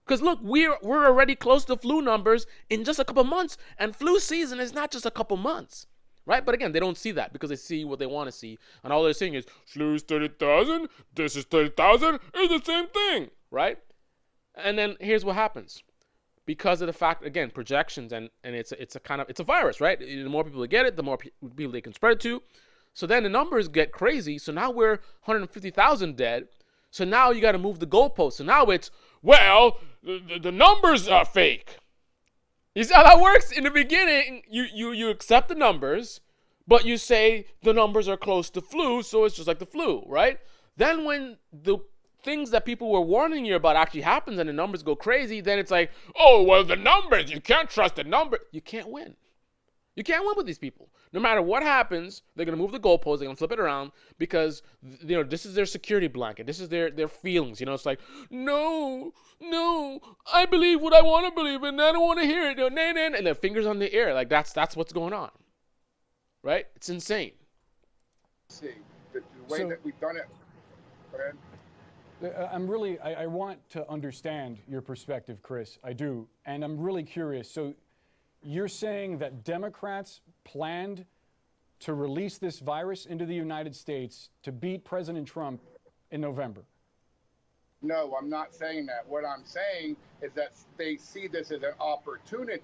Because look, we're already close to flu numbers in just a couple months, and flu season is not just a couple months, right? But again, they don't see that because they see what they want to see, and all they're saying is flu is 30,000, this is 30,000, it's the same thing, right? And then here's what happens. Because of the fact, again, projections, and it's a virus, right? The more people that get it, the more people they can spread it to. So then the numbers get crazy. So now we're 150,000 dead. So now you got to move the goalpost. So now it's, well, the numbers are fake. You see how that works? In the beginning, you accept the numbers, but you say the numbers are close to flu, so it's just like the flu, right? Then when the things that people were warning you about actually happens and the numbers go crazy, then it's like, oh, well, the numbers, you can't trust the number. You can't win. You can't win with these people. No matter what happens, they're going to move the goalposts. They're going to flip it around because, this is their security blanket. This is their feelings. It's like, no, I believe what I want to believe and I don't want to hear it. And their fingers on the air. Like, that's what's going on. Right? It's insane. See, the way that we've done it. Go ahead. I want to understand your perspective, Chris. I do. And I'm really curious. So you're saying that Democrats planned to release this virus into the United States to beat President Trump in November? No, I'm not saying that. What I'm saying is that they see this as an opportunity.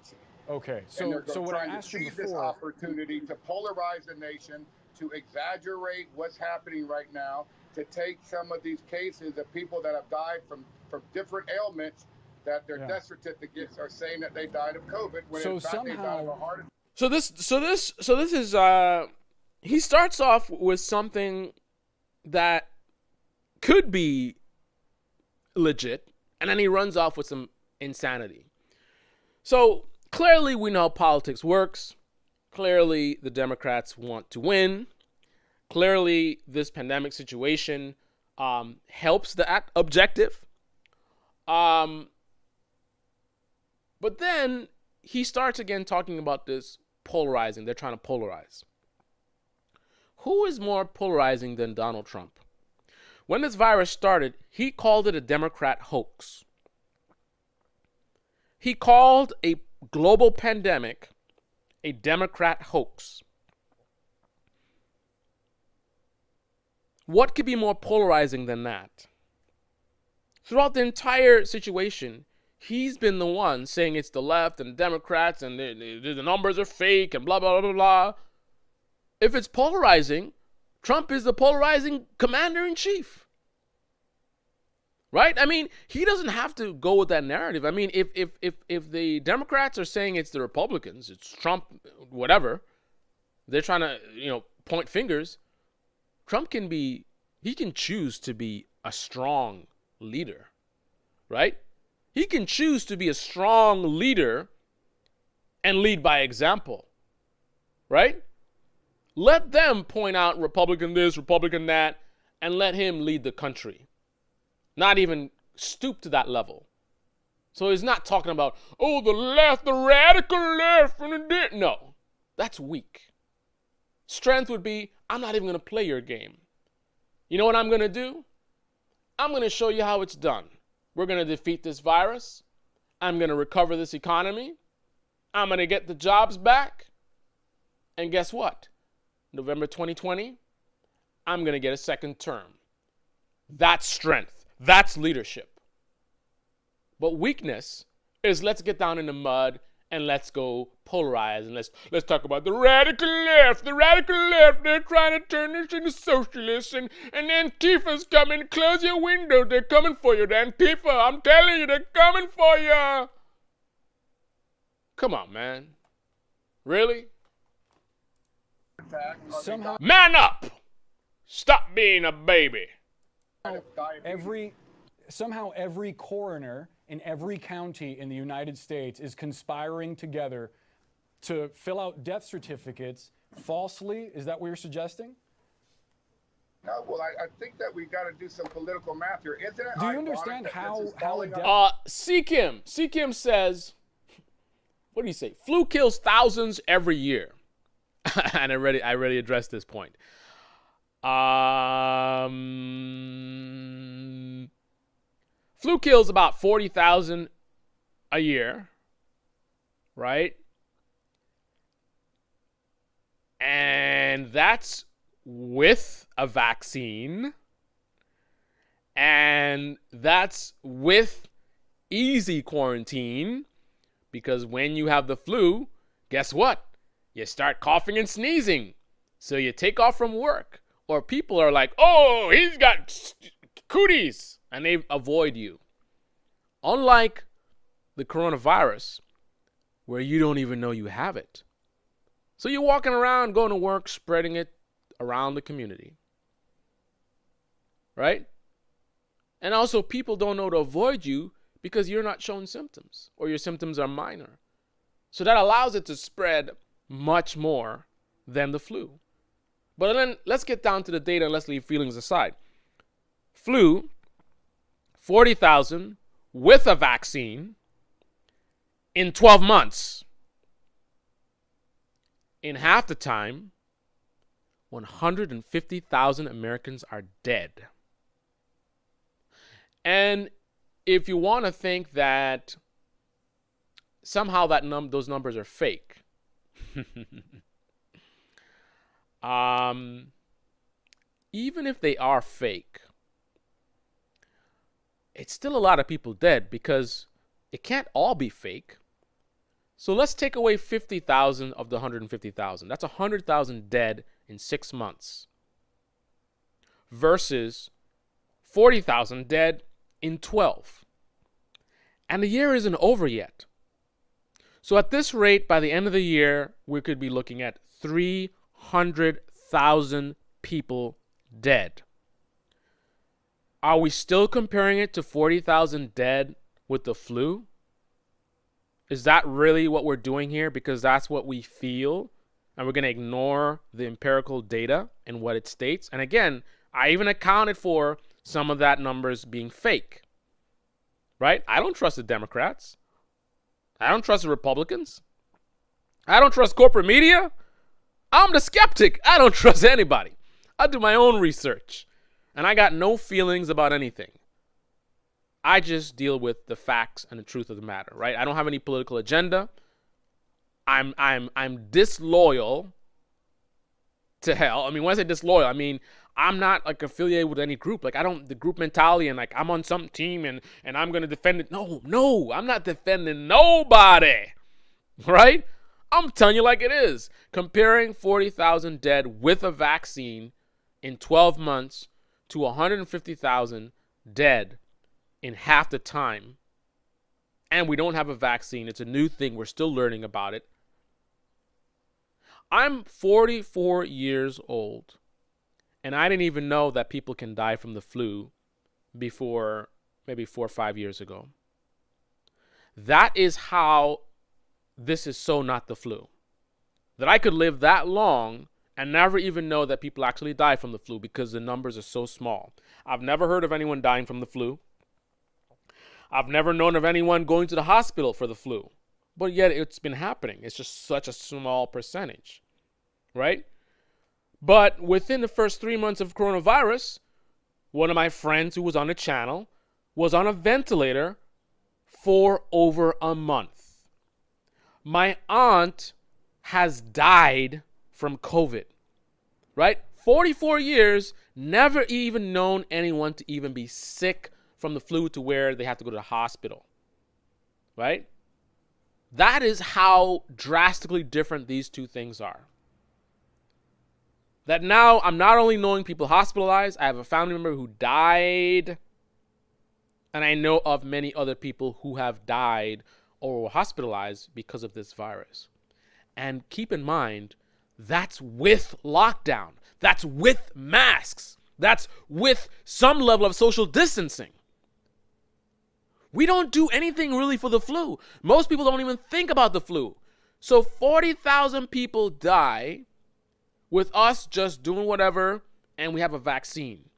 Okay. And they're So what I trying to asked you seize this before, opportunity to polarize the nation, to exaggerate what's happening right now, to take some of these cases of people that have died from different ailments, that their death certificates are saying that they died of COVID when in fact they died of a heart attack. So this is he starts off with something that could be legit, and then he runs off with some insanity. So clearly we know how politics works. Clearly the Democrats want to win. Clearly this pandemic situation helps the objective. But then he starts again talking about this polarizing. They're trying to polarize. Who is more polarizing than Donald Trump? When this virus started, he called it a Democrat hoax. He called a global pandemic a Democrat hoax. What could be more polarizing than that? Throughout the entire situation, he's been the one saying it's the left and Democrats and the numbers are fake and blah, blah, blah, blah. If it's polarizing, Trump is the polarizing commander-in-chief. Right? I mean, he doesn't have to go with that narrative. I mean, if the Democrats are saying it's the Republicans, it's Trump, whatever, they're trying to, point fingers, Trump can choose to be a strong leader, right? He can choose to be a strong leader and lead by example, right? Let them point out Republican this, Republican that, and let him lead the country. Not even stoop to that level. So he's not talking about, the left, the radical left, no, that's weak. Strength would be, I'm not even going to play your game. You know what I'm going to do? I'm going to show you how it's done. We're going to defeat this virus. I'm going to recover this economy. I'm going to get the jobs back. And guess what? November 2020, I'm going to get a second term. That's strength. That's leadership. But weakness is let's get down in the mud and let's go polarize and let's talk about the radical left. The radical left, they're trying to turn this into socialists and Antifa's coming. Close your window. They're coming for you. The Antifa, I'm telling you, they're coming for you. Come on, man. Really? somehow Man up! Stop being a baby. Somehow every coroner in every county in the United States is conspiring together to fill out death certificates falsely. Is that what you're suggesting? No, well, I think that we got to do some political math here. Isn't it? Do you understand how a death... Sekim says, what do you say? Flu kills thousands every year. And I already addressed this point. Flu kills about 40,000 a year, right? And that's with a vaccine. And that's with easy quarantine. Because when you have the flu, guess what? You start coughing and sneezing. So you take off from work. Or people are like, oh, he's got cooties. And they avoid you. Unlike the coronavirus, where you don't even know you have it. So you're walking around, going to work, spreading it around the community. Right? And also, people don't know to avoid you because you're not showing symptoms. Or your symptoms are minor. So that allows it to spread much more than the flu. But then let's get down to the data and let's leave feelings aside. Flu, 40,000 with a vaccine in 12 months. In half the time, 150,000 Americans are dead. And if you want to think that somehow those numbers are fake, even if they are fake, it's still a lot of people dead because it can't all be fake. So let's take away 50,000 of the 150,000. That's 100,000 dead in 6 months versus 40,000 dead in 12. And the year isn't over yet. So at this rate, by the end of the year, we could be looking at 300,000 people dead. Are we still comparing it to 40,000 dead with the flu? Is that really what we're doing here? Because that's what we feel, and we're going to ignore the empirical data and what it states. And again, I even accounted for some of that numbers being fake, right? I don't trust the Democrats. I don't trust the Republicans. I don't trust corporate media. I'm the skeptic. I don't trust anybody. I do my own research, and I got no feelings about anything. I just deal with the facts and the truth of the matter, right? I don't have any political agenda. I'm disloyal to hell. I mean, when I say disloyal, I mean I'm not like affiliated with any group. Like the group mentality and like I'm on some team and I'm gonna defend it. No, I'm not defending nobody. Right? I'm telling you like it is. Comparing 40,000 dead with a vaccine in 12 months to 150,000 dead in half the time. And we don't have a vaccine. It's a new thing. We're still learning about it. I'm 44 years old, and I didn't even know that people can die from the flu before maybe 4 or 5 years ago. That is how this is so not the flu. That I could live that long and never even know that people actually die from the flu because the numbers are so small. I've never heard of anyone dying from the flu. I've never known of anyone going to the hospital for the flu, but yet it's been happening. It's just such a small percentage, right? But within the first 3 months of coronavirus, one of my friends who was on the channel was on a ventilator for over a month. My aunt has died from COVID, right? 44 years, never even known anyone to even be sick from the flu to where they have to go to the hospital, right? That is how drastically different these two things are. That now I'm not only knowing people hospitalized, I have a family member who died, and I know of many other people who have died or were hospitalized because of this virus. And keep in mind, that's with lockdown. That's with masks. That's with some level of social distancing. We don't do anything really for the flu. Most people don't even think about the flu. So 40,000 people die with us just doing whatever, and we have a vaccine.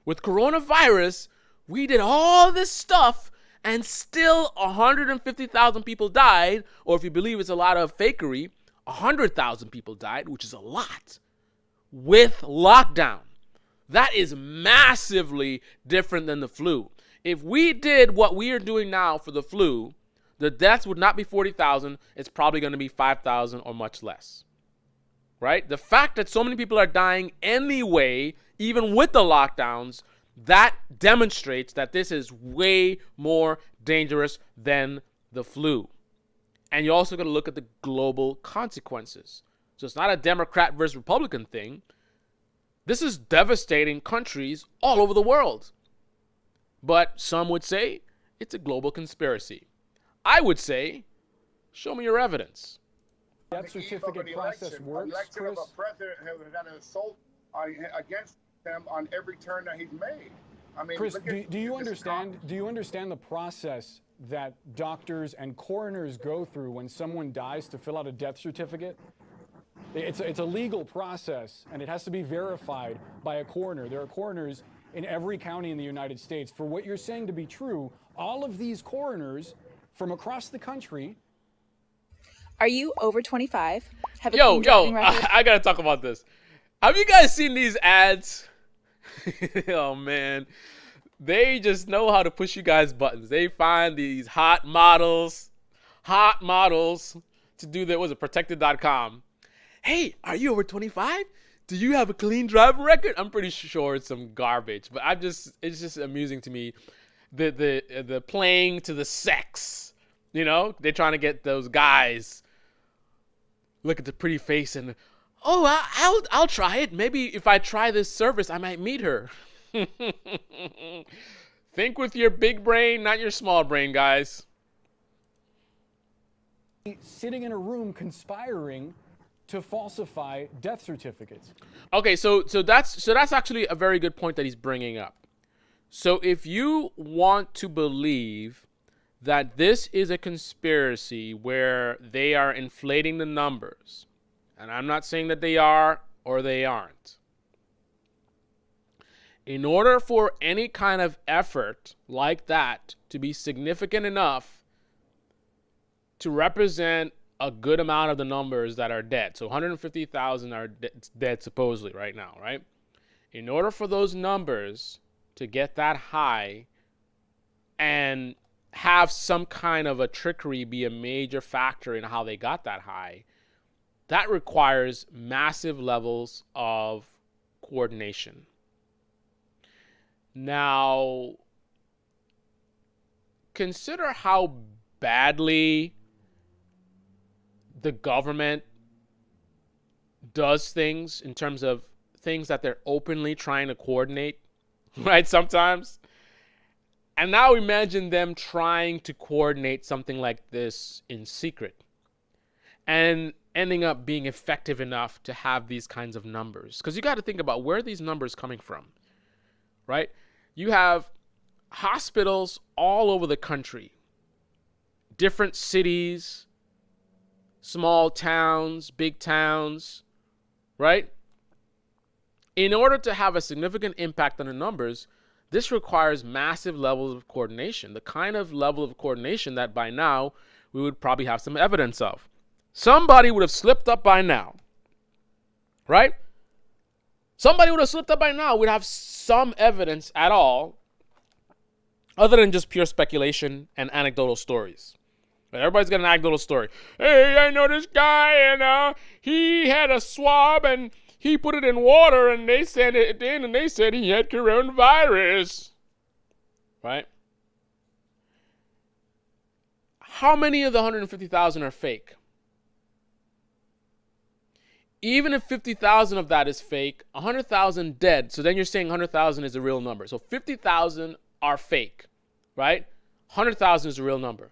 With coronavirus, we did all this stuff, and still 150,000 people died, or if you believe it's a lot of fakery, 100,000 people died, which is a lot, with lockdown. That is massively different than the flu. If we did what we are doing now for the flu, the deaths would not be 40,000. It's probably going to be 5,000 or much less, right? The fact that so many people are dying anyway, even with the lockdowns, that demonstrates that this is way more dangerous than the flu. And you're also going to look at the global consequences. So it's not a Democrat versus Republican thing. This is devastating countries all over the world. But some would say it's a global conspiracy. I would say, show me your evidence. That certificate process works, Chris? Of a president who had an assault against him on every turn that he's made. I mean, Chris, do you understand the process that doctors and coroners go through when someone dies to fill out a death certificate? It's a legal process, and it has to be verified by a coroner. There are coroners in every county in the United States. For what you're saying to be true, all of these coroners from across the country. Are you over 25? Have a Yo, clean driving yo, record? I gotta talk about this. Have you guys seen these ads? Oh man, they just know how to push you guys buttons. They find these hot models to do that. Was it protected.com? Hey, are you over 25? Do you have a clean driving record? I'm pretty sure it's some garbage, but it's just amusing to me. The playing to the sex, you know? They're trying to get those guys. Look at the pretty face and, oh, I'll try it. Maybe if I try this service, I might meet her. Think with your big brain, not your small brain, guys. Sitting in a room conspiring to falsify death certificates. Okay, so that's actually a very good point that he's bringing up. So if you want to believe that this is a conspiracy where they are inflating the numbers, and I'm not saying that they are or they aren't, in order for any kind of effort like that to be significant enough to represent a good amount of the numbers that are dead. So 150,000 are dead supposedly right now, right? In order for those numbers to get that high and have some kind of a trickery be a major factor in how they got that high, that requires massive levels of coordination. Now, consider how badly the government does things in terms of things that they're openly trying to coordinate, right? Sometimes. And now imagine them trying to coordinate something like this in secret and ending up being effective enough to have these kinds of numbers. Because you got to think about where are these numbers coming from, right? You have hospitals all over the country, different cities, small towns, big towns, right? In order to have a significant impact on the numbers, this requires massive levels of coordination, the kind of level of coordination that by now we would probably have some evidence of. Somebody would have slipped up by now, right? Somebody would have slipped up by now. We'd have some evidence at all other than just pure speculation and anecdotal stories. Everybody's got an anecdotal story. Hey, I know this guy, and he had a swab, and he put it in water, and they sent it in, and they said he had coronavirus. Right? How many of the 150,000 are fake? Even if 50,000 of that is fake, 100,000 dead, so then you're saying 100,000 is a real number. So 50,000 are fake, right? 100,000 is a real number.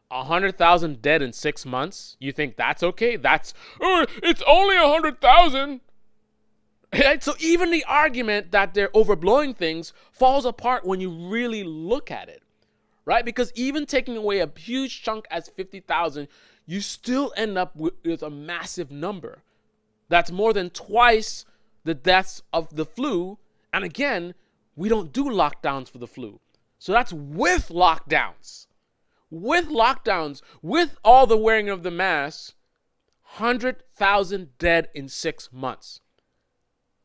100,000 dead in 6 months? You think that's okay? It's only 100,000. Right? So even the argument that they're overblowing things falls apart when you really look at it, right? Because even taking away a huge chunk as 50,000, you still end up with a massive number. That's more than twice the deaths of the flu. And again, we don't do lockdowns for the flu. So that's with lockdowns. With lockdowns, with all the wearing of the mask, 100,000 dead in 6 months.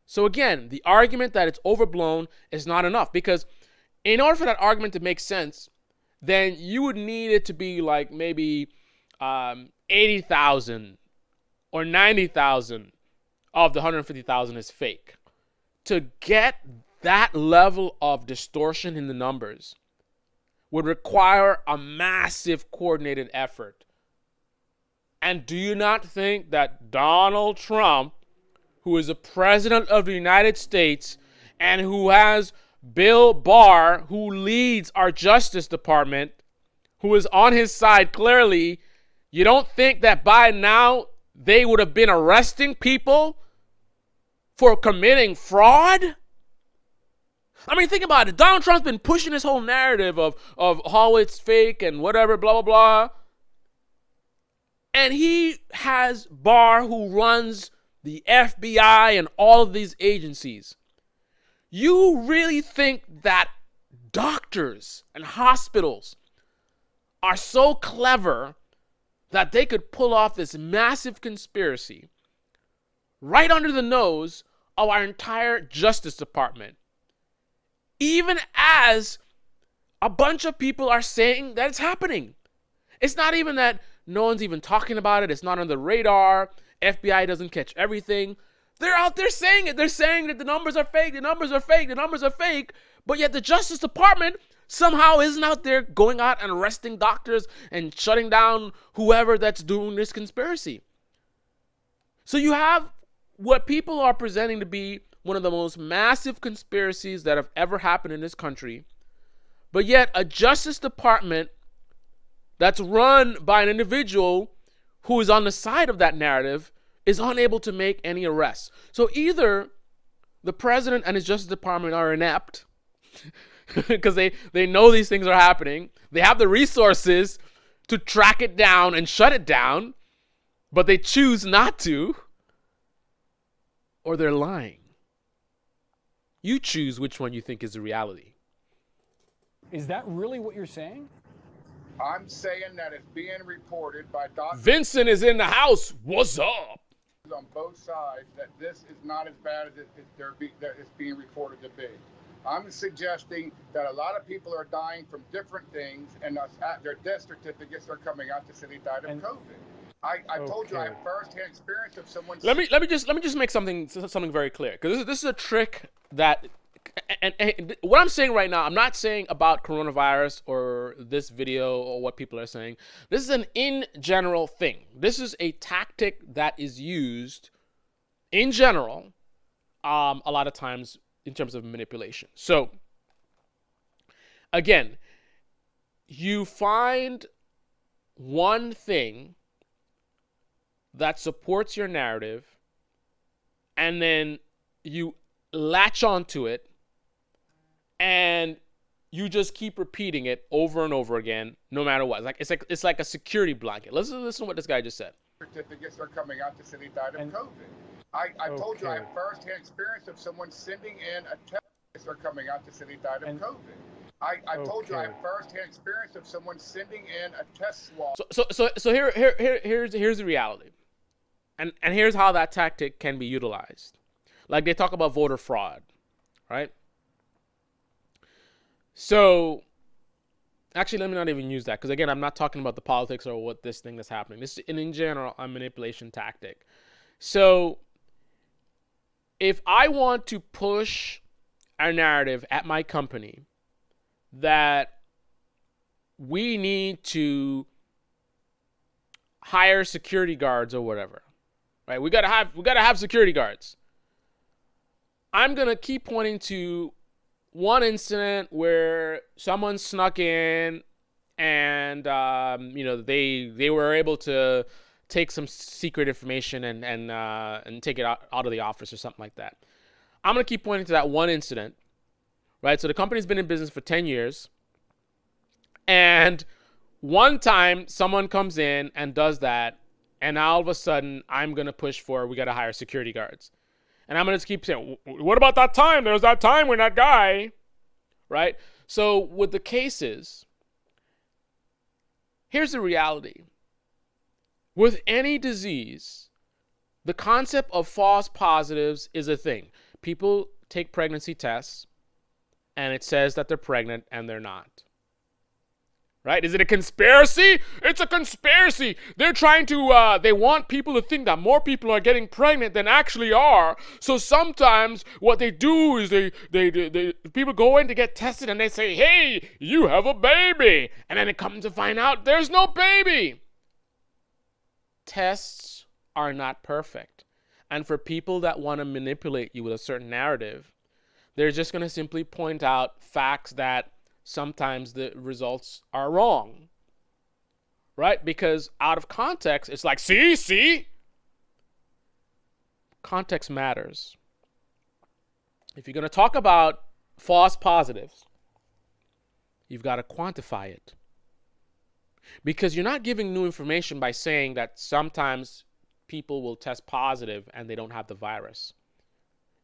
So again, the argument that it's overblown is not enough, because in order for that argument to make sense, then you would need it to be like maybe 80,000 or 90,000 of the 150,000 is fake. To get that level of distortion in the numbers would require a massive coordinated effort. And do you not think that Donald Trump, who is the president of the United States and who has Bill Barr, who leads our Justice Department, who is on his side clearly, you don't think that by now they would have been arresting people for committing fraud? I mean, think about it. Donald Trump's been pushing this whole narrative of how it's fake and whatever, blah, blah, blah. And he has Barr, who runs the FBI and all of these agencies, you really think that doctors and hospitals are so clever that they could pull off this massive conspiracy right under the nose of our entire Justice Department, even as a bunch of people are saying that it's happening? It's not even that no one's even talking about it. It's not on the radar. FBI doesn't catch everything. They're out there saying it. They're saying that the numbers are fake. The numbers are fake. The numbers are fake. But yet the Justice Department somehow isn't out there going out and arresting doctors and shutting down whoever that's doing this conspiracy. So you have what people are presenting to be one of the most massive conspiracies that have ever happened in this country, but yet a Justice Department that's run by an individual who is on the side of that narrative is unable to make any arrests. So either the president and his Justice Department are inept because they know these things are happening. They have the resources to track it down and shut it down, but they choose not to, or they're lying. You choose which one you think is the reality. Is that really what you're saying? I'm saying that it's being reported by doctors Vincent is in the house. What's up? on both sides that this is not as bad as it's being reported to be. I'm suggesting that a lot of people are dying from different things, and their death certificates are coming out to say they died of COVID. I told you I have firsthand experience of someone. Let me just make something very clear, because this is a trick that. And what I'm saying right now, I'm not saying about coronavirus or this video or what people are saying. This is an in general thing. This is a tactic that is used in general a lot of times in terms of manipulation. So, again, you find one thing that supports your narrative, and then you latch onto it, and you just keep repeating it over and over again, no matter what. It's like a security blanket. Listen to what this guy just said. Certificates are coming out to say they died of COVID. I told you I have firsthand experience of someone sending in a test are coming out to say they died of COVID. I told you I have firsthand experience of someone sending in a test swab. So here's the reality, and here's how that tactic can be utilized. Like they talk about voter fraud, right? So, actually, let me not even use that, because again, I'm not talking about the politics or what this thing that's happening. This is, in general, a manipulation tactic. So, if I want to push a narrative at my company that we need to hire security guards or whatever, right? We gotta have security guards. I'm gonna keep pointing to one incident where someone snuck in and they were able to take some secret information and take it out of the office or something like that. I'm gonna keep pointing to that one incident, right? So the company's been in business for 10 years, and one time someone comes in and does that, and now all of a sudden I'm gonna push for we gotta hire security guards. And I'm going to keep saying, what about that time? There was that time when that guy, right? So with the cases, here's the reality. With any disease, the concept of false positives is a thing. People take pregnancy tests, and it says that they're pregnant, and they're not. Right? Is it a conspiracy? It's a conspiracy. They're trying to, they want people to think that more people are getting pregnant than actually are. So sometimes what they do is they people go in to get tested and they say, hey, you have a baby. And then it comes to find out there's no baby. Tests are not perfect. And for people that want to manipulate you with a certain narrative, they're just going to simply point out facts that sometimes the results are wrong, right? Because out of context, it's like, see? Context matters. If you're going to talk about false positives, you've got to quantify it. Because you're not giving new information by saying that sometimes people will test positive and they don't have the virus.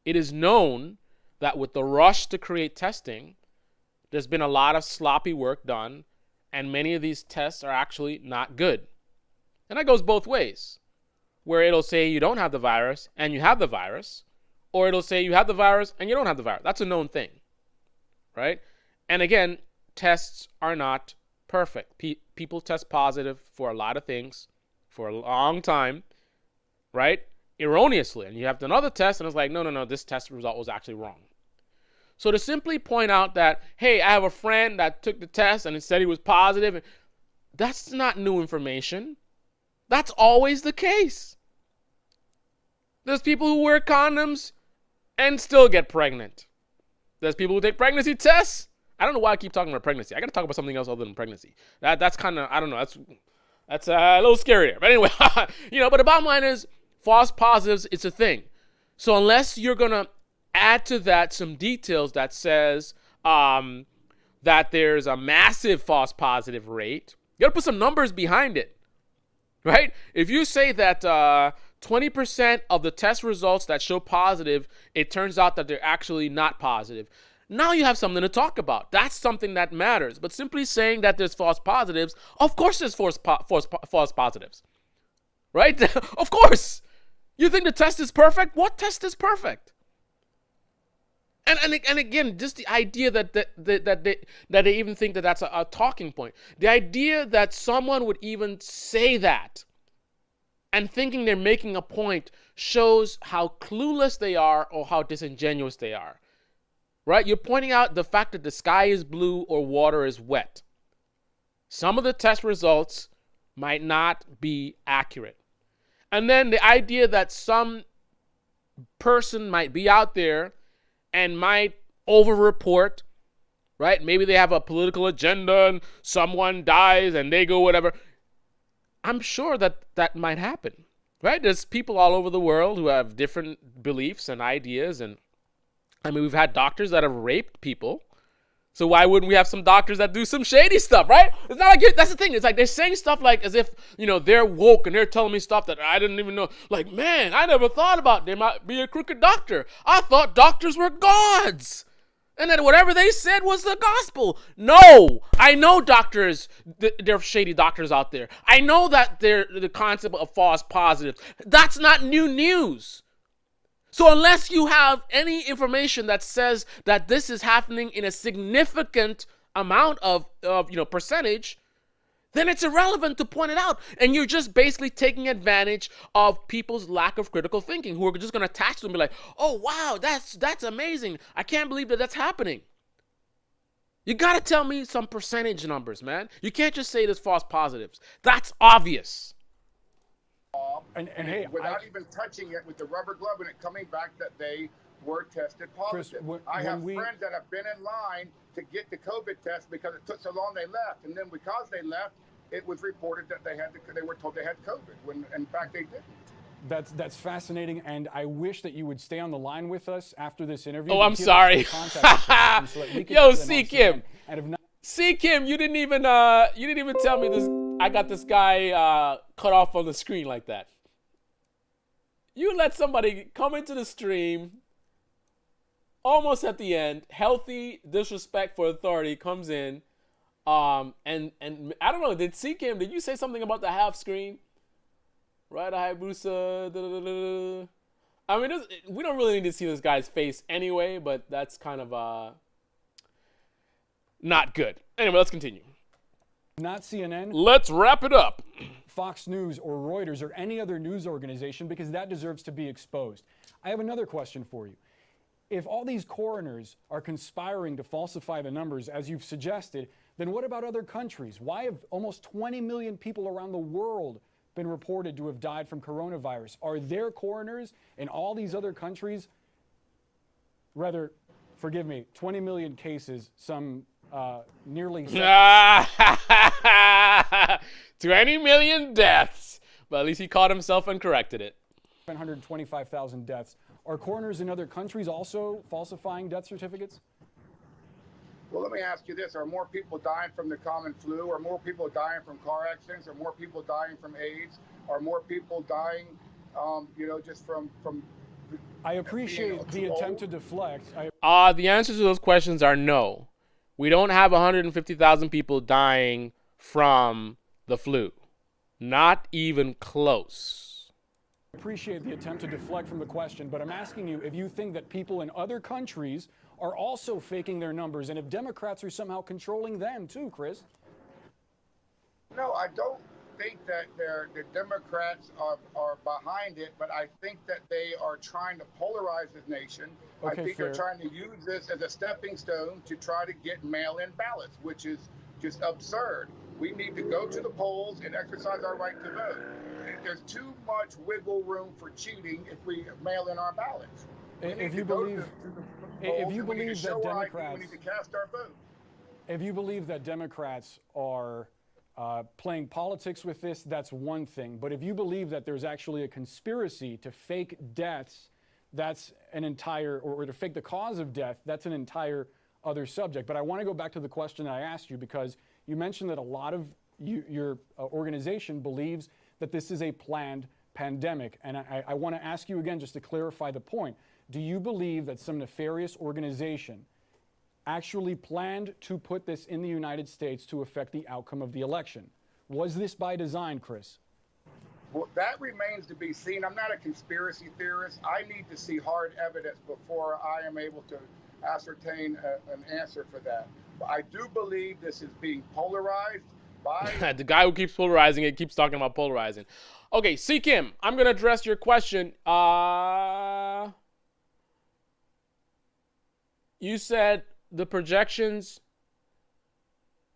It is known that with the rush to create testing, there's been a lot of sloppy work done, and many of these tests are actually not good. And that goes both ways, where it'll say you don't have the virus and you have the virus, or it'll say you have the virus and you don't have the virus. That's a known thing, right? And again, tests are not perfect. People test positive for a lot of things for a long time, right? Erroneously. And you have another test and it's like, no, this test result was actually wrong. So to simply point out that, hey, I have a friend that took the test and it said he was positive, that's not new information. That's always the case. There's people who wear condoms and still get pregnant. There's people who take pregnancy tests. I don't know why I keep talking about pregnancy. I got to talk about something else other than pregnancy. That's kind of, I don't know, that's a little scarier. But anyway, but the bottom line is false positives, it's a thing. So unless you're going to add to that some details that says that there's a massive false positive rate, you got to put some numbers behind it, right? If you say that 20% of the test results that show positive, it turns out that they're actually not positive. Now you have something to talk about. That's something that matters. But simply saying that there's false positives, of course there's false positives, right? Of course. You think the test is perfect? What test is perfect? And again, just the idea that they even think that that's a talking point. The idea that someone would even say that and thinking they're making a point shows how clueless they are or how disingenuous they are. Right? You're pointing out the fact that the sky is blue or water is wet. Some of the test results might not be accurate. And then the idea that some person might be out there and might over-report, right? Maybe they have a political agenda and someone dies and they go whatever. I'm sure that might happen, right? There's people all over the world who have different beliefs and ideas, and I mean, we've had doctors that have raped people. So why wouldn't we have some doctors that do some shady stuff, right? It's not like that's the thing. It's like they're saying stuff like as if, they're woke and they're telling me stuff that I didn't even know. Like, man, I never thought about there might be a crooked doctor. I thought doctors were gods. And then whatever they said was the gospel. No, I know doctors, there are shady doctors out there. I know that they're the concept of false positives. That's not new news. So unless you have any information that says that this is happening in a significant amount of percentage, then it's irrelevant to point it out. And you're just basically taking advantage of people's lack of critical thinking, who are just going to attach to them and be like, oh, wow, that's amazing. I can't believe that's happening. You got to tell me some percentage numbers, man. You can't just say there's false positives. That's obvious. And hey, without even touching it with the rubber glove and it coming back that they were tested positive. Chris, I have friends that have been in line to get the COVID test because it took so long they left, and then because they left, it was reported that they were told they had COVID when in fact they didn't. That's fascinating, and I wish that you would stay on the line with us after this interview. Oh, I'm sorry. Yo, C Kim. C Kim, you didn't even tell me this. I got this guy cut off on the screen like that. You let somebody come into the stream almost at the end, healthy disrespect for authority comes in, and I don't know, did C Kim, did you say something about the half screen? Right, Hayabusa. I mean, we don't really need to see this guy's face anyway, but that's kind of not good. Anyway, let's continue. Not CNN. Let's wrap it up. Fox News or Reuters or any other news organization, because that deserves to be exposed. I have another question for you. If all these coroners are conspiring to falsify the numbers, as you've suggested, then what about other countries? Why have almost 20 million people around the world been reported to have died from coronavirus? Are there coroners in all these other countries? Rather, forgive me, 20 million cases, some nearly 20 million deaths. But at least he caught himself and corrected it. 725,000 deaths. Are coroners in other countries also falsifying death certificates? Well, let me ask you this. Are more people dying from the common flu? Are more people dying from car accidents? Are more people dying from AIDS? Are more people dying just from I appreciate the attempt to deflect. The answers to those questions are no. We don't have 150,000 people dying from the flu. Not even close. I appreciate the attempt to deflect from the question, but I'm asking you if you think that people in other countries are also faking their numbers, and if Democrats are somehow controlling them too, Chris. No, I don't think that the Democrats are behind it, but I think that they are trying to polarize the nation. Okay, I think fair. they're trying to use this as a stepping stone to try to get mail-in ballots, which is just absurd. We need to go to the polls and exercise our right to vote. There's too much wiggle room for cheating if we mail in our ballots. If you believe that Democrats, we need to cast our vote. if you believe that Democrats are playing politics with this, that's one thing. But if you believe that there's actually a conspiracy to fake deaths, that's an entire, or to fake the cause of death, that's an entire other subject. But I want to go back to the question that I asked you, because you mentioned that a lot of your organization believes that this is a planned pandemic. And I want to ask you again, just to clarify the point. Do you believe that some nefarious organization actually planned to put this in the United States to affect the outcome of the election? Was this by design, Chris? Well, that remains to be seen. I'm not a conspiracy theorist. I need to see hard evidence before I am able to ascertain an answer for that. But I do believe this is being polarized by... The guy who keeps polarizing it keeps talking about polarizing. Okay, C. Kim, I'm going to address your question. You said the projections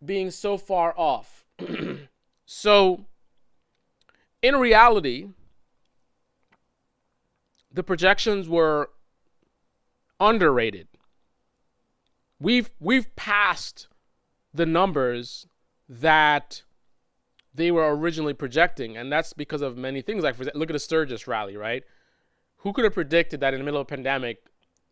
being so far off. So, in reality, the projections were underrated. We've passed the numbers that they were originally projecting, and that's because of many things. Like, look at the Sturgis Rally, right? Who could have predicted that in the middle of a pandemic,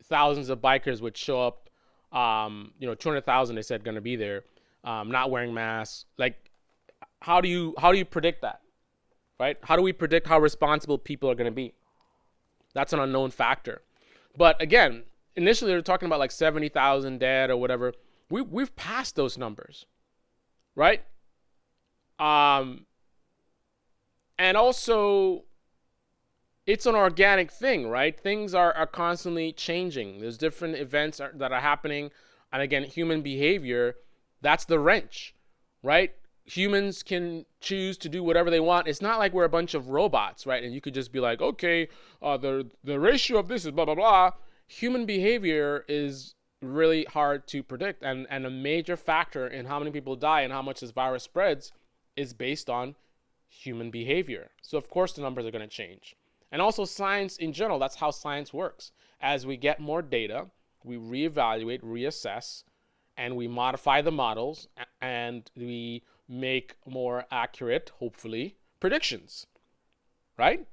thousands of bikers would show up? 200,000 they said going to be there, not wearing masks. Like, how do you predict that, right? How do we predict how responsible people are going to be? That's an unknown factor. But again, initially they were talking about like 70,000 dead or whatever. We've passed those numbers, right? And also, it's an organic thing, right? Things are constantly changing. There's different events that are happening. And again, human behavior, that's the wrench, right? Humans can choose to do whatever they want. It's not like we're a bunch of robots, right? And you could just be like, okay, the ratio of this is blah, blah, blah. Human behavior is really hard to predict. And a major factor in how many people die and how much this virus spreads is based on human behavior. So of course the numbers are going to change. And also science in general, that's how science works. As we get more data, we reevaluate, reassess, and we modify the models, and we make more accurate, hopefully, predictions, right?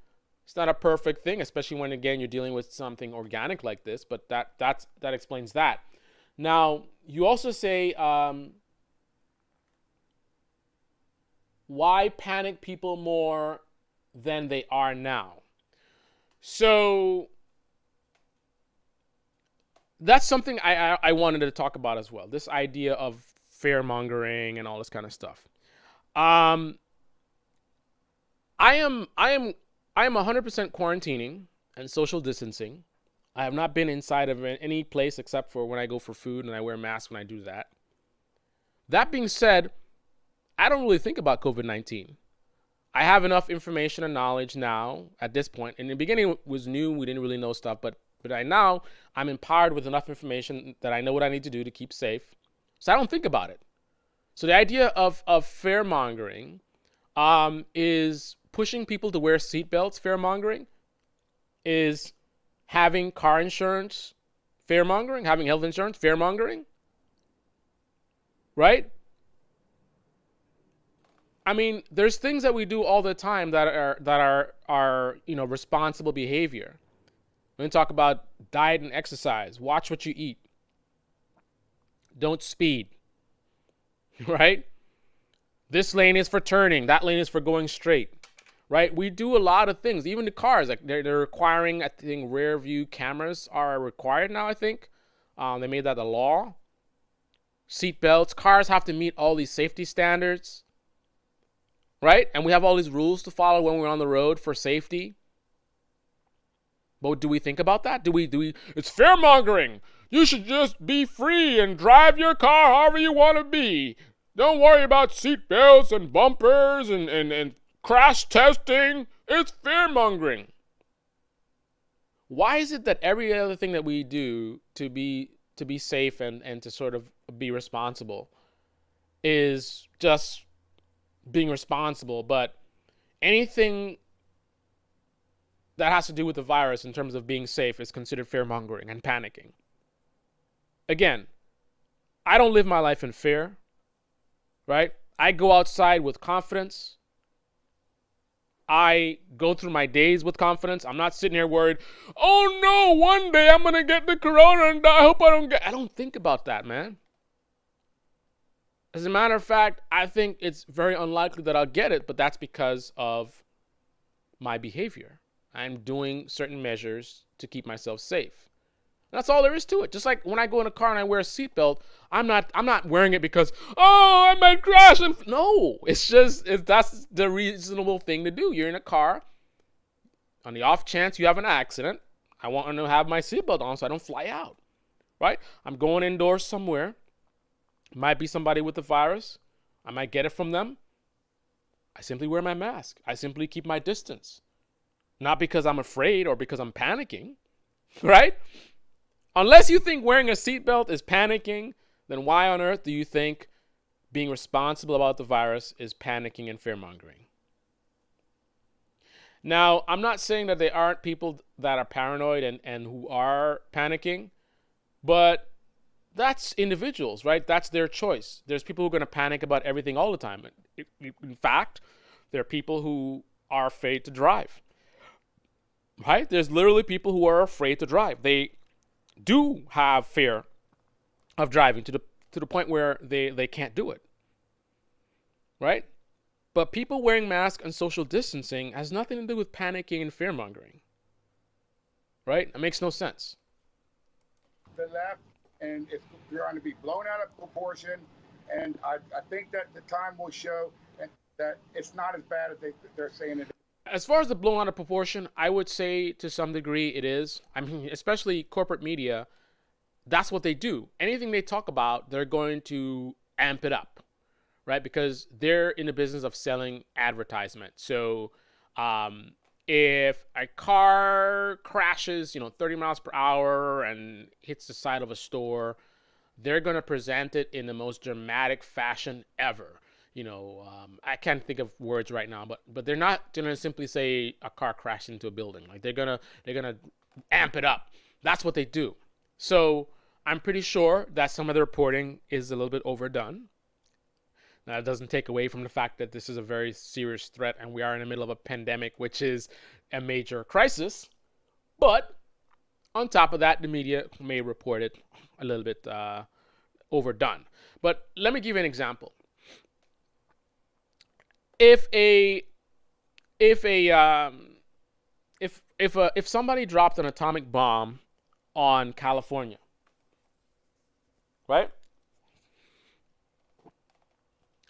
It's not a perfect thing, especially when, again, you're dealing with something organic like this, but that explains that. Now, you also say, why panic people more than they are now? So that's something I wanted to talk about as well. This idea of fear mongering and all this kind of stuff. I am 100% quarantining and social distancing. I have not been inside of any place except for when I go for food, and I wear masks when I do that. That being said, I don't really think about COVID-19. I have enough information and knowledge now at this point. In the beginning, it was new. We didn't really know stuff, but now I'm empowered with enough information that I know what I need to do to keep safe. So I don't think about it. So the idea of fear mongering is pushing people to wear seatbelts. Fear mongering is having car insurance. Fear mongering, having health insurance. Fear mongering, right? I mean, there's things that we do all the time that are responsible behavior. We're going to talk about diet and exercise. Watch what you eat. Don't speed. Right? This lane is for turning. That lane is for going straight. right? We do a lot of things. Even the cars, like they're requiring, I think, rear view cameras are required now, I think. They made that a law. Seat belts. Cars have to meet all these safety standards, right? And we have all these rules to follow when we're on the road for safety. But do we think about that? Do we? It's fear mongering. You should just be free and drive your car however you want to be. Don't worry about seat belts and bumpers and crash testing. It's fear mongering. Why is it that every other thing that we do to be safe and to sort of be responsible is just being responsible, but anything that has to do with the virus in terms of being safe is considered fear mongering and panicking? Again, I don't live my life in fear, right? I go outside with confidence. I go through my days with confidence. I'm not sitting here worried, oh no, one day I'm going to get the corona and I hope I don't think about that, man. As a matter of fact, I think it's very unlikely that I'll get it, but that's because of my behavior. I'm doing certain measures to keep myself safe. That's all there is to it. Just like when I go in a car and I wear a seatbelt, I'm not wearing it because, oh, I might crash. No, that's the reasonable thing to do. You're in a car. On the off chance you have an accident, I want to have my seatbelt on so I don't fly out, right? I'm going indoors somewhere. Might be somebody with the virus. I might get it from them. I simply wear my mask. I simply keep my distance. Not because I'm afraid or because I'm panicking, right? Unless you think wearing a seatbelt is panicking, then why on earth do you think being responsible about the virus is panicking and fear-mongering? Now, I'm not saying that there aren't people that are paranoid and who are panicking, but that's individuals, right? That's their choice. There's people who are going to panic about everything all the time. In fact, there are people who are afraid to drive, right? There's literally people who are afraid to drive. They do have fear of driving to the point where they can't do it, right? But people wearing masks and social distancing has nothing to do with panicking and fear-mongering, right? It makes no sense. The left, and it's going to be blown out of proportion, and I think that the time will show that it's not as bad as they're saying it. As far as the blown out of proportion, I would say to some degree it is. I mean, especially corporate media, that's what they do. Anything they talk about, they're going to amp it up, right? Because they're in the business of selling advertisement. So if a car crashes, 30 miles per hour and hits the side of a store, they're going to present it in the most dramatic fashion ever. I can't think of words right now, but they're not going to simply say a car crashed into a building. Like they're gonna amp it up. That's what they do. So I'm pretty sure that some of the reporting is a little bit overdone. Now, it doesn't take away from the fact that this is a very serious threat and we are in the middle of a pandemic, which is a major crisis. But on top of that, the media may report it a little bit overdone. But let me give you an example. If somebody dropped an atomic bomb on California, right?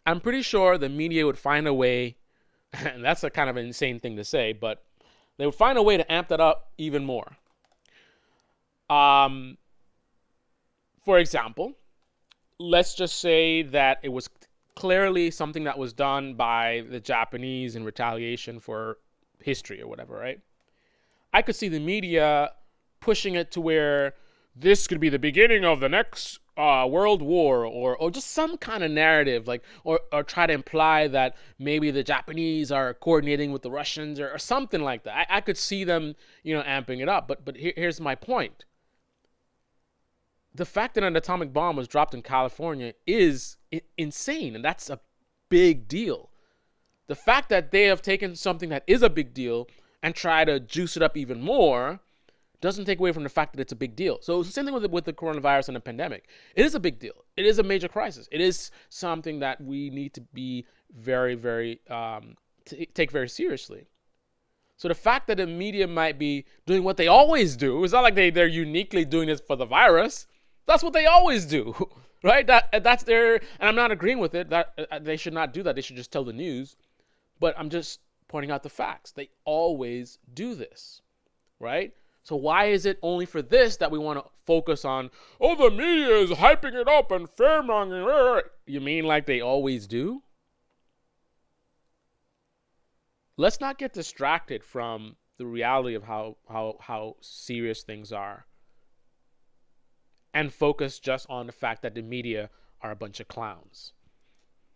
I'm pretty sure the media would find a way, and that's a kind of an insane thing to say, but they would find a way to amp that up even more. For example, let's just say that it was clearly something that was done by the Japanese in retaliation for history or whatever, right? I could see the media pushing it to where this could be the beginning of the next world war or just some kind of narrative, like or try to imply that maybe the Japanese are coordinating with the Russians or something like that. I could see them, amping it up. But here's my point. The fact that an atomic bomb was dropped in California is insane, and that's a big deal. The fact that they have taken something that is a big deal and try to juice it up even more doesn't take away from the fact that it's a big deal. So it's the same thing with the coronavirus and the pandemic. It is a big deal. It is a major crisis. It is something that we need to be very, very take very seriously. So the fact that the media might be doing what they always do, it's not like they're uniquely doing this for the virus. That's what they always do, right? That's their, and I'm not agreeing with it. That they should not do that. They should just tell the news. But I'm just pointing out the facts. They always do this, right? So why is it only for this that we want to focus on, oh, the media is hyping it up and fear-mongering? You mean like they always do? Let's not get distracted from the reality of how serious things are and focus just on the fact that the media are a bunch of clowns.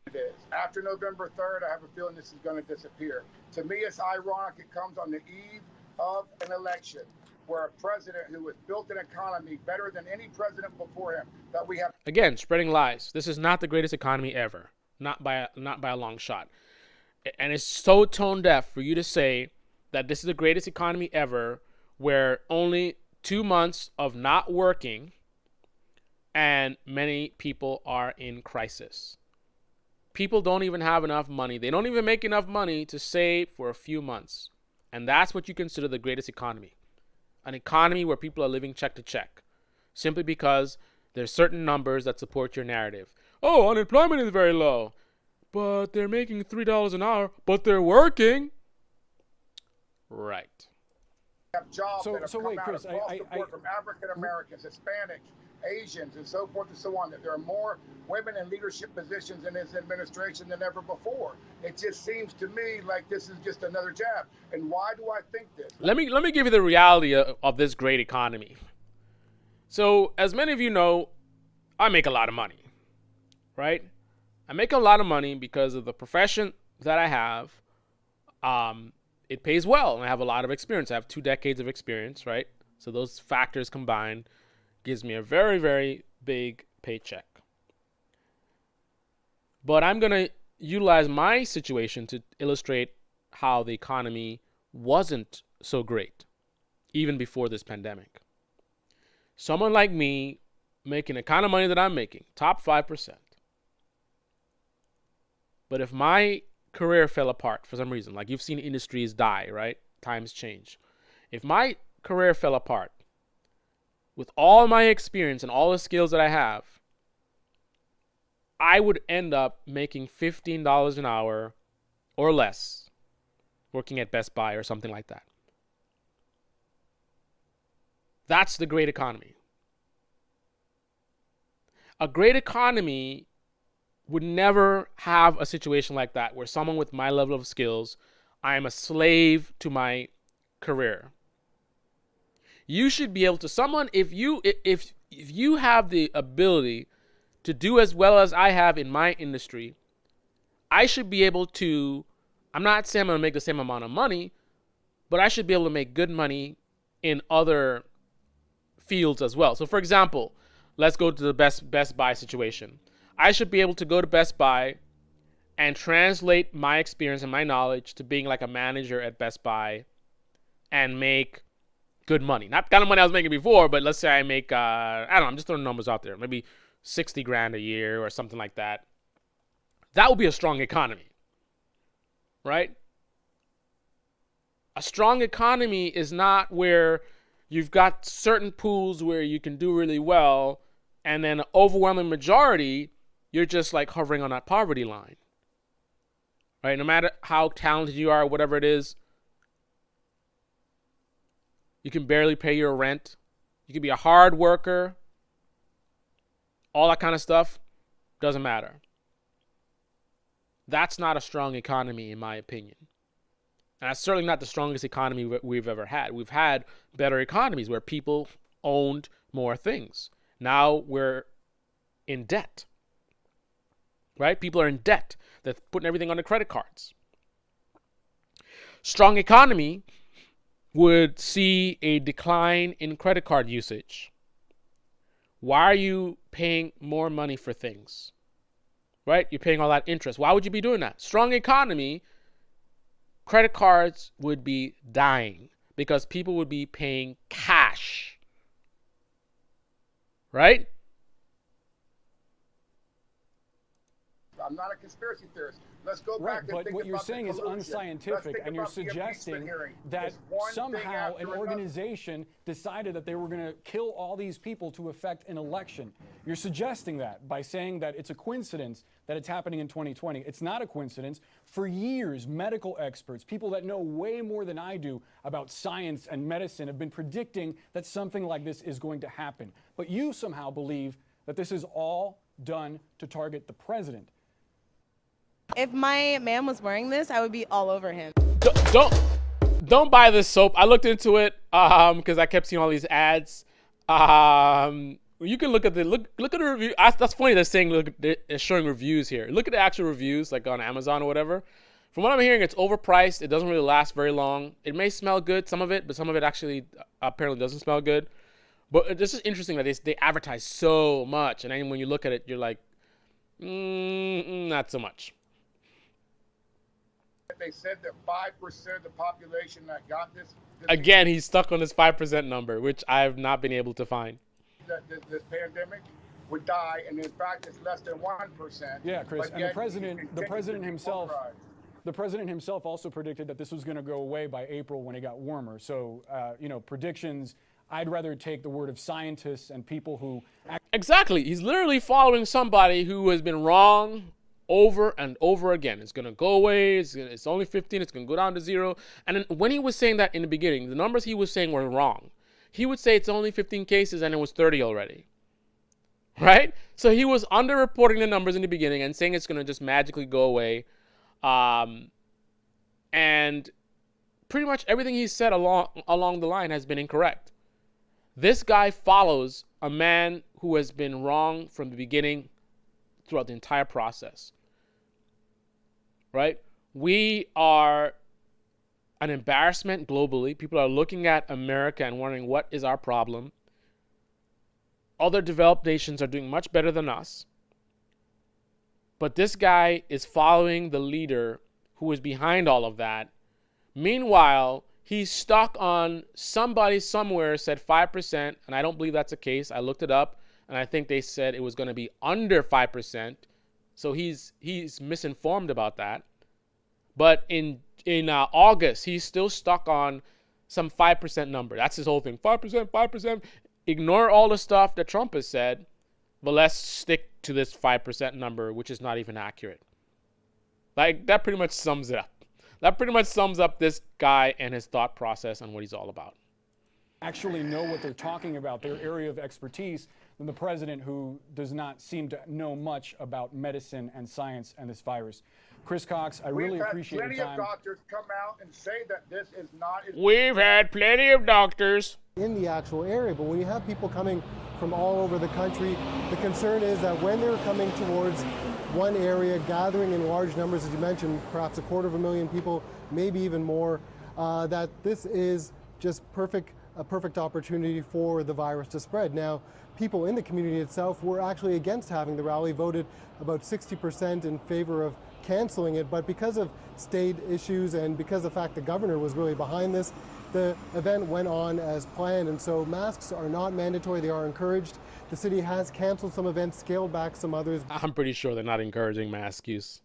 It is. After November 3rd, I have a feeling this is going to disappear. To me, it's ironic. It comes on the eve of an election where a president who has built an economy better than any president before him, that we have. Again, spreading lies. This is not the greatest economy ever. Not by a long shot. And it's so tone deaf for you to say that this is the greatest economy ever, where only 2 months of not working and many people are in crisis. People don't even have enough money. They don't even make enough money to save for a few months. And that's what you consider the greatest economy. An economy where people are living check to check. Simply because there's certain numbers that support your narrative. Oh, unemployment is very low. But they're making $3 an hour, but they're working. Right. Have jobs that have come wait, out Chris, across the board from African Americans, Hispanics, Asians, and so forth and so on. That there are more women in leadership positions in this administration than ever before. It just seems to me like this is just another jab. And why do I think this? Let me give you the reality of this great economy. So, as many of you know, I make a lot of money, right? I make a lot of money because of the profession that I have. It pays well, and I have a lot of experience. I have 2 decades of experience, right? So those factors combined gives me a very, very big paycheck. But I'm going to utilize my situation to illustrate how the economy wasn't so great, even before this pandemic. Someone like me making the kind of money that I'm making, top 5%. But if my career fell apart for some reason, like you've seen industries die, right? Times change. If my career fell apart, with all my experience and all the skills that I have, I would end up making $15 an hour or less working at Best Buy or something like that. That's the great economy. A great economy would never have a situation like that where someone with my level of skills, I am a slave to my career. You should be able to, if you have the ability to do as well as I have in my industry, I should be able to, I'm not saying I'm going to make the same amount of money, but I should be able to make good money in other fields as well. So for example, let's go to the Best Buy situation. I should be able to go to Best Buy and translate my experience and my knowledge to being like a manager at Best Buy and make good money. Not the kind of money I was making before, but let's say I make, I don't know, I'm just throwing numbers out there, maybe 60 grand a year or something like that. That would be a strong economy, right? A strong economy is not where you've got certain pools where you can do really well, and then an overwhelming majority, you're just like hovering on that poverty line, right? No matter how talented you are, whatever it is, you can barely pay your rent. You can be a hard worker. All that kind of stuff doesn't matter. That's not a strong economy, in my opinion. And that's certainly not the strongest economy we've ever had. We've had better economies where people owned more things. Now we're in debt, right? People are in debt. They're putting everything on the credit cards. Strong economy would see a decline in credit card usage. Why are you paying more money for things, right? You're paying all that interest. Why would you be doing that? Strong economy, credit cards would be dying because people would be paying cash, right? I'm not a conspiracy theorist. Let's go Right, back and but think what you're about the saying is collusion. unscientific, and you're suggesting that somehow an organization decided that they were going to kill all these people to affect an election. You're suggesting that by saying that it's a coincidence that it's happening in 2020. It's not a coincidence. For years, medical experts, people that know way more than I do about science and medicine, have been predicting that something like this is going to happen. But you somehow believe that this is all done to target the president. If my man was wearing this, I would be all over him. Don't buy this soap. I looked into it because I kept seeing all these ads. You can look at the look at the review. That's funny. They're saying they're showing reviews here. Look at the actual reviews, like on Amazon or whatever. From what I'm hearing, it's overpriced. It doesn't really last very long. It may smell good, some of it, but some of it actually apparently doesn't smell good. But this is interesting that they advertise so much, and then when you look at it, you're like, not so much. They said that 5% of the population that got this Again, he's stuck on this 5% number, which I've not been able to find. This pandemic would die, and in fact, it's less than 1%. Yeah, Chris, and the president himself also predicted that this was going to go away by April when it got warmer. So, predictions. I'd rather take the word of scientists and people who. Exactly, he's literally following somebody who has been wrong over and over again. It's going to go away. It's only 15. It's going to go down to 0. And then when he was saying that in the beginning, the numbers he was saying were wrong. He would say it's only 15 cases and it was 30 already. Right? So he was underreporting the numbers in the beginning and saying it's going to just magically go away. And pretty much everything he said along the line has been incorrect. This guy follows a man who has been wrong from the beginning throughout the entire process. Right? We are an embarrassment globally. People are looking at America and wondering what is our problem. Other developed nations are doing much better than us. But this guy is following the leader who is behind all of that. Meanwhile, he's stuck on somebody somewhere said 5%, and I don't believe that's the case. I looked it up, and I think they said it was going to be under 5%. So he's misinformed about that. But in August, he's still stuck on some 5% number. That's his whole thing. 5%. Ignore all the stuff that Trump has said, but let's stick to this 5% number, which is not even accurate. Like, that pretty much sums it up. That pretty much sums up this guy and his thought process and what he's all about. Actually know what they're talking about, their area of expertise, than the president, who does not seem to know much about medicine and science and this virus. Chris Cox, I really appreciate your time. We've had plenty of doctors come out and say that this is not... We've had plenty of doctors in the actual area, but when you have people coming from all over the country, the concern is that when they're coming towards one area, gathering in large numbers, as you mentioned, perhaps 250,000 people, maybe even more, that this is just a perfect opportunity for the virus to spread. Now, people in the community itself were actually against having the rally, voted about 60% in favor of canceling it, but because of state issues and because of the fact the governor was really behind this, the event went on as planned, and so masks are not mandatory, they are encouraged. The city has canceled some events, scaled back some others. I'm pretty sure they're not encouraging mask use.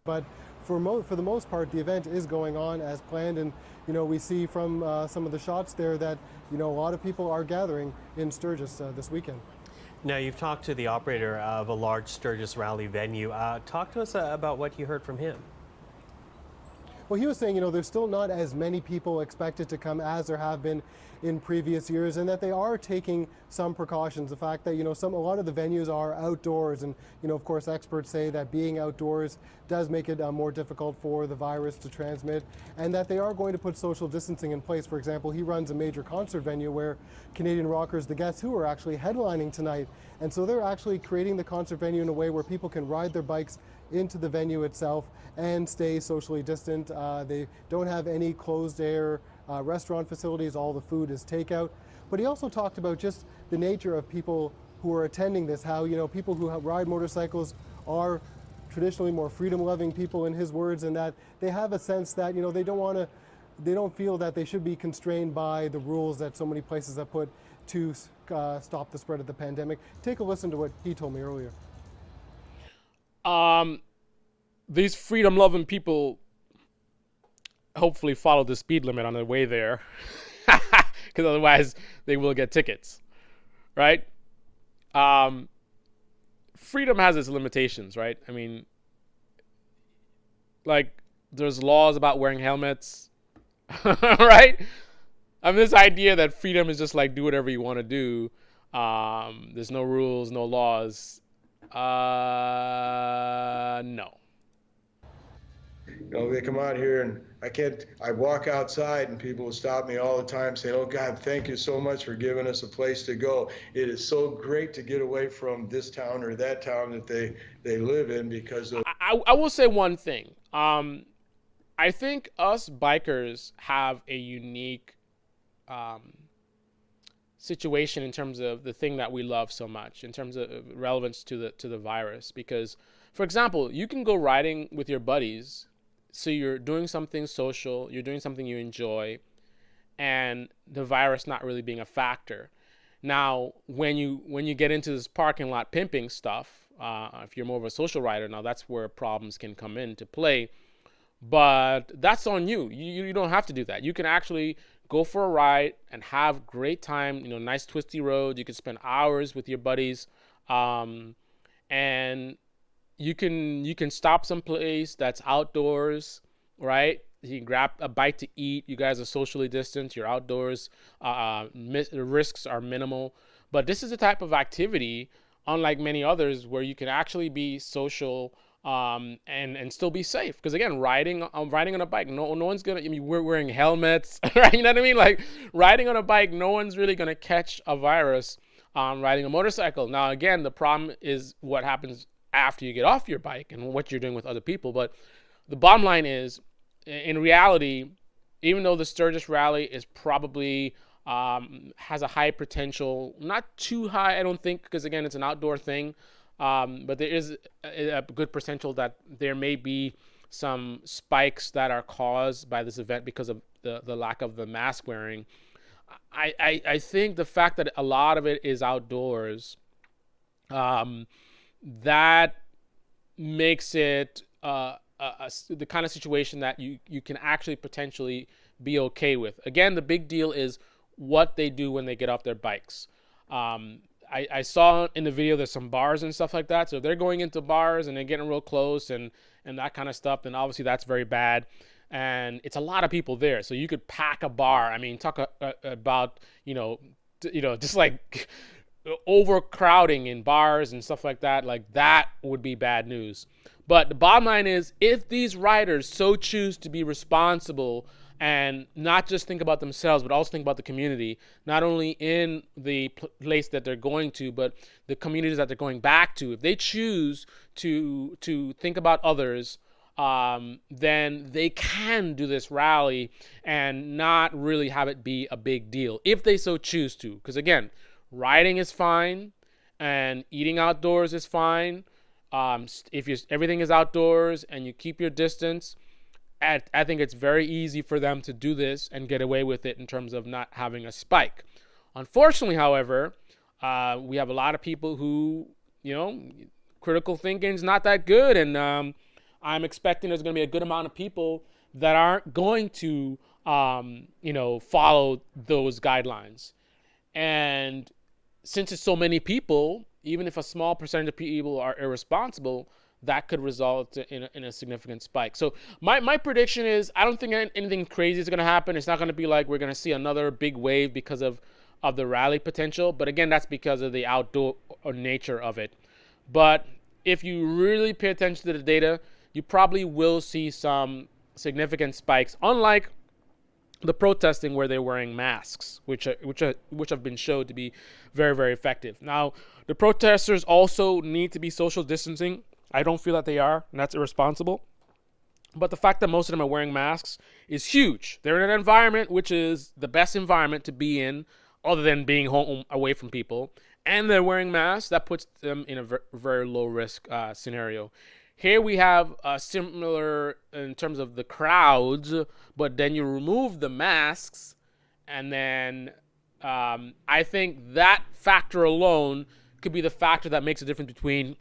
But for the most part, the event is going on as planned, and we see from some of the shots there that a lot of people are gathering in Sturgis this weekend. Now, you've talked to the operator of a large Sturgis rally venue. Talk to us about what you heard from him. Well, he was saying, there's still not as many people expected to come as there have been in previous years, and that they are taking some precautions. The fact that, a lot of the venues are outdoors, and, of course, experts say that being outdoors does make it more difficult for the virus to transmit, and that they are going to put social distancing in place. For example, he runs a major concert venue where Canadian rockers, The Guess Who, are actually headlining tonight, and so they're actually creating the concert venue in a way where people can ride their bikes into the venue itself and stay socially distant. They don't have any closed air restaurant facilities. All the food is takeout. But he also talked about just the nature of people who are attending this, how people who ride motorcycles are traditionally more freedom-loving people, in his words, and that they have a sense that they don't feel that they should be constrained by the rules that so many places have put to stop the spread of the pandemic. Take a listen to what he told me earlier. these freedom-loving people hopefully follow the speed limit on the way there, because otherwise they will get tickets, right? Freedom has its limitations, right? I mean, like, there's laws about wearing helmets, right? I mean, this idea that freedom is just like do whatever you want to do. There's no rules, no laws. No. You know, they come out here and I walk outside and people will stop me all the time saying, oh God, thank you so much for giving us a place to go. It is so great to get away from this town or that town that they live in because of. I will say one thing. I think us bikers have a unique situation in terms of the thing that we love so much, in terms of relevance to the virus. Because, for example, you can go riding with your buddies, so you're doing something social, you're doing something you enjoy, and the virus not really being a factor. Now, when you get into this parking lot pimping stuff, if you're more of a social rider, now that's where problems can come into play. But that's on you. You don't have to do that. You can actually go for a ride and have great time. You know, nice twisty road. You can spend hours with your buddies, and you can stop someplace that's outdoors, right? You can grab a bite to eat. You guys are socially distanced. You're outdoors. The risks are minimal. But this is a type of activity, unlike many others, where you can actually be social and still be safe. Because again, riding on a bike, no one's gonna. I mean, we're wearing helmets, right? You know what I mean? Like riding on a bike, no one's really gonna catch a virus. Riding a motorcycle. Now, again, the problem is what happens after you get off your bike and what you're doing with other people. But the bottom line is, in reality, even though the Sturgis Rally is probably has a high potential, not too high, I don't think, because again, it's an outdoor thing. But there is a good potential that there may be some spikes that are caused by this event because of the lack of the mask wearing. I think the fact that a lot of it is outdoors, that makes it the kind of situation that you can actually potentially be okay with. Again, the big deal is what they do when they get off their bikes. I saw in the video there's some bars and stuff like that. So if they're going into bars and they're getting real close and that kind of stuff, then obviously that's very bad. And it's a lot of people there. So you could pack a bar. I mean, talk about, just like overcrowding in bars and stuff like that. Like that would be bad news. But the bottom line is, if these riders so choose to be responsible and not just think about themselves, but also think about the community, not only in the place that they're going to, but the communities that they're going back to. If they choose to think about others, then they can do this rally and not really have it be a big deal, if they so choose to. Because again, riding is fine and eating outdoors is fine. If everything is outdoors and you keep your distance, I think it's very easy for them to do this and get away with it in terms of not having a spike. Unfortunately, however, we have a lot of people who, critical thinking is not that good. And I'm expecting there's going to be a good amount of people that aren't going to, follow those guidelines. And since it's so many people, even if a small percentage of people are irresponsible, that could result in a significant spike. So my prediction is, I don't think anything crazy is going to happen. It's not going to be like we're going to see another big wave because of the rally potential. But again, that's because of the outdoor nature of it. But if you really pay attention to the data, you probably will see some significant spikes, unlike the protesting where they're wearing masks, which have been shown to be very, very effective. Now, the protesters also need to be social distancing. I don't feel that they are, and that's irresponsible. But the fact that most of them are wearing masks is huge. They're in an environment which is the best environment to be in, other than being home away from people, and they're wearing masks. That puts them in a very low risk scenario. Here we have similar in terms of the crowds, but then you remove the masks, and then I think that factor alone could be the factor that makes a difference between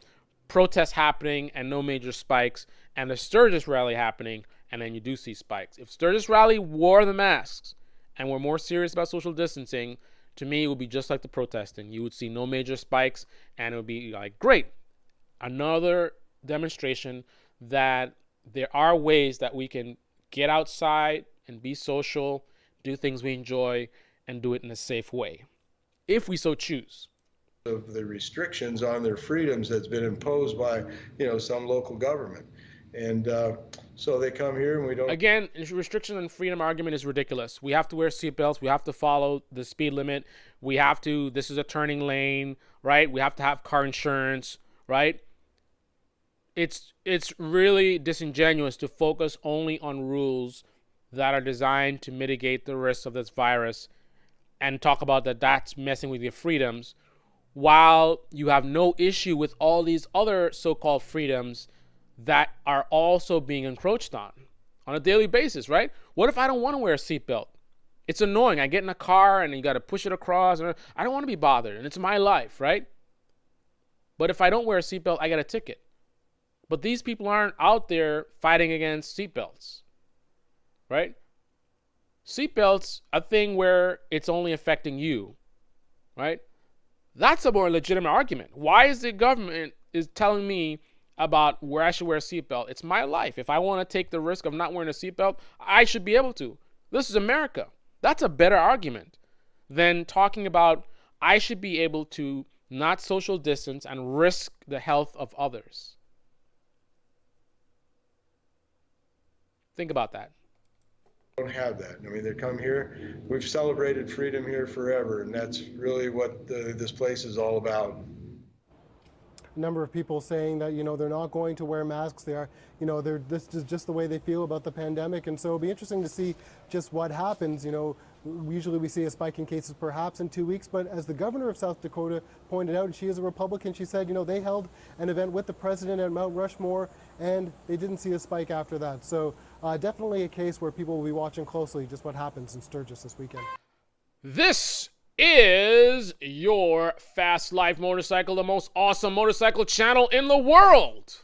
protests happening and no major spikes, and the Sturgis Rally happening, and then you do see spikes. If Sturgis Rally wore the masks and were more serious about social distancing, to me, it would be just like the protesting. You would see no major spikes, and it would be like, great, another demonstration that there are ways that we can get outside and be social, do things we enjoy, and do it in a safe way, if we so choose. Of the restrictions on their freedoms that's been imposed by, some local government. And so they come here and we don't... Again, restriction on freedom argument is ridiculous. We have to wear seatbelts. We have to follow the speed limit. This is a turning lane, right? We have to have car insurance, right? It's really disingenuous to focus only on rules that are designed to mitigate the risks of this virus and talk about that's messing with your freedoms, while you have no issue with all these other so-called freedoms that are also being encroached on a daily basis, right? What if I don't want to wear a seatbelt? It's annoying. I get in a car and you got to push it across. And I don't want to be bothered, and it's my life, right? But if I don't wear a seatbelt, I get a ticket. But these people aren't out there fighting against seatbelts, right? Seatbelts, a thing where it's only affecting you, right? That's a more legitimate argument. Why is the government is telling me about where I should wear a seatbelt? It's my life. If I want to take the risk of not wearing a seatbelt, I should be able to. This is America. That's a better argument than talking about I should be able to not social distance and risk the health of others. Think about that. Don't have that. I mean, they come here. We've celebrated freedom here forever, and that's really what this place is all about. A number of people saying that they're not going to wear masks. This is just the way they feel about the pandemic, and so it'll be interesting to see just what happens. Usually we see a spike in cases perhaps in 2 weeks, but as the governor of South Dakota pointed out, and she is a Republican, she said they held an event with the president at Mount Rushmore, and they didn't see a spike after that. So definitely a case where people will be watching closely just what happens in Sturgis this weekend. This is Your Fast Life Motorcycle, the most awesome motorcycle channel in the world.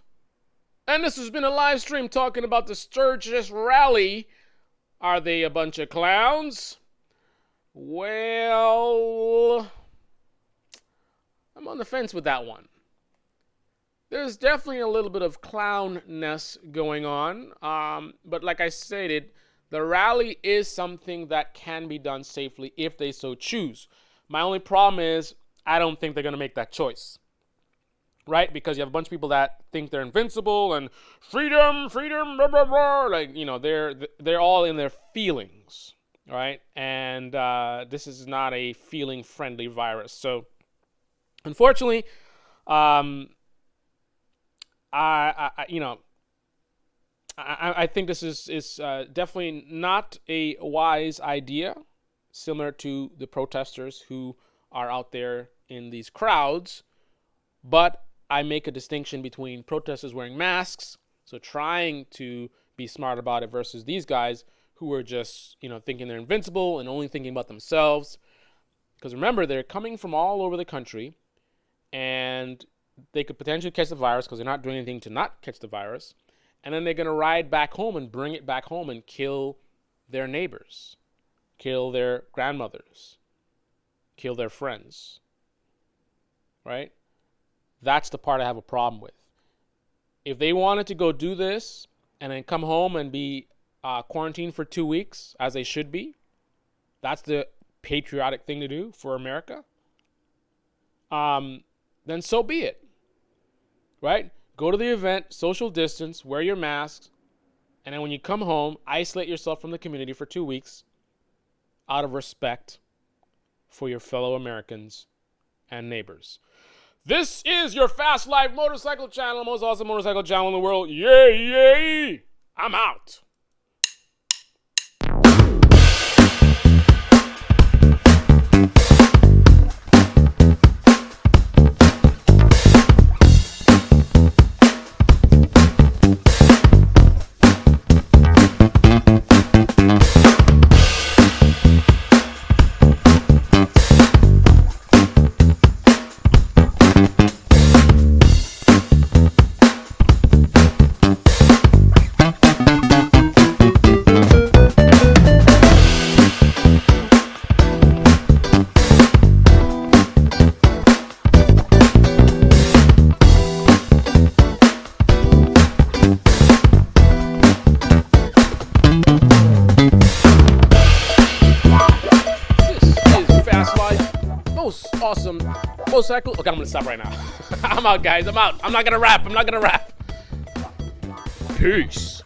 And this has been a live stream talking about the Sturgis Rally. Are they a bunch of clowns? Well, I'm on the fence with that one. There's definitely a little bit of clownness going on. But like I stated, the rally is something that can be done safely if they so choose. My only problem is I don't think they're going to make that choice. Right? Because you have a bunch of people that think they're invincible and freedom, blah, blah, blah. Like, they're all in their feelings. Right? And this is not a feeling-friendly virus. So, unfortunately, I think this is definitely not a wise idea, similar to the protesters who are out there in these crowds. But I make a distinction between protesters wearing masks, so trying to be smart about it, versus these guys who are just, thinking they're invincible and only thinking about themselves. Because remember, they're coming from all over the country, and they could potentially catch the virus because they're not doing anything to not catch the virus. And then they're going to ride back home and bring it back home and kill their neighbors, kill their grandmothers, kill their friends, right? That's the part I have a problem with. If they wanted to go do this and then come home and be quarantined for 2 weeks, as they should be, that's the patriotic thing to do for America, then so be it, right? Go to the event, social distance, wear your masks, and then when you come home, isolate yourself from the community for 2 weeks out of respect for your fellow Americans and neighbors. This is your Fast Life Motorcycle channel, the most awesome motorcycle channel in the world. Yay, yay! I'm out. motorcycle. Okay, I'm gonna stop right now. I'm out, guys. I'm out. I'm not gonna rap. Peace.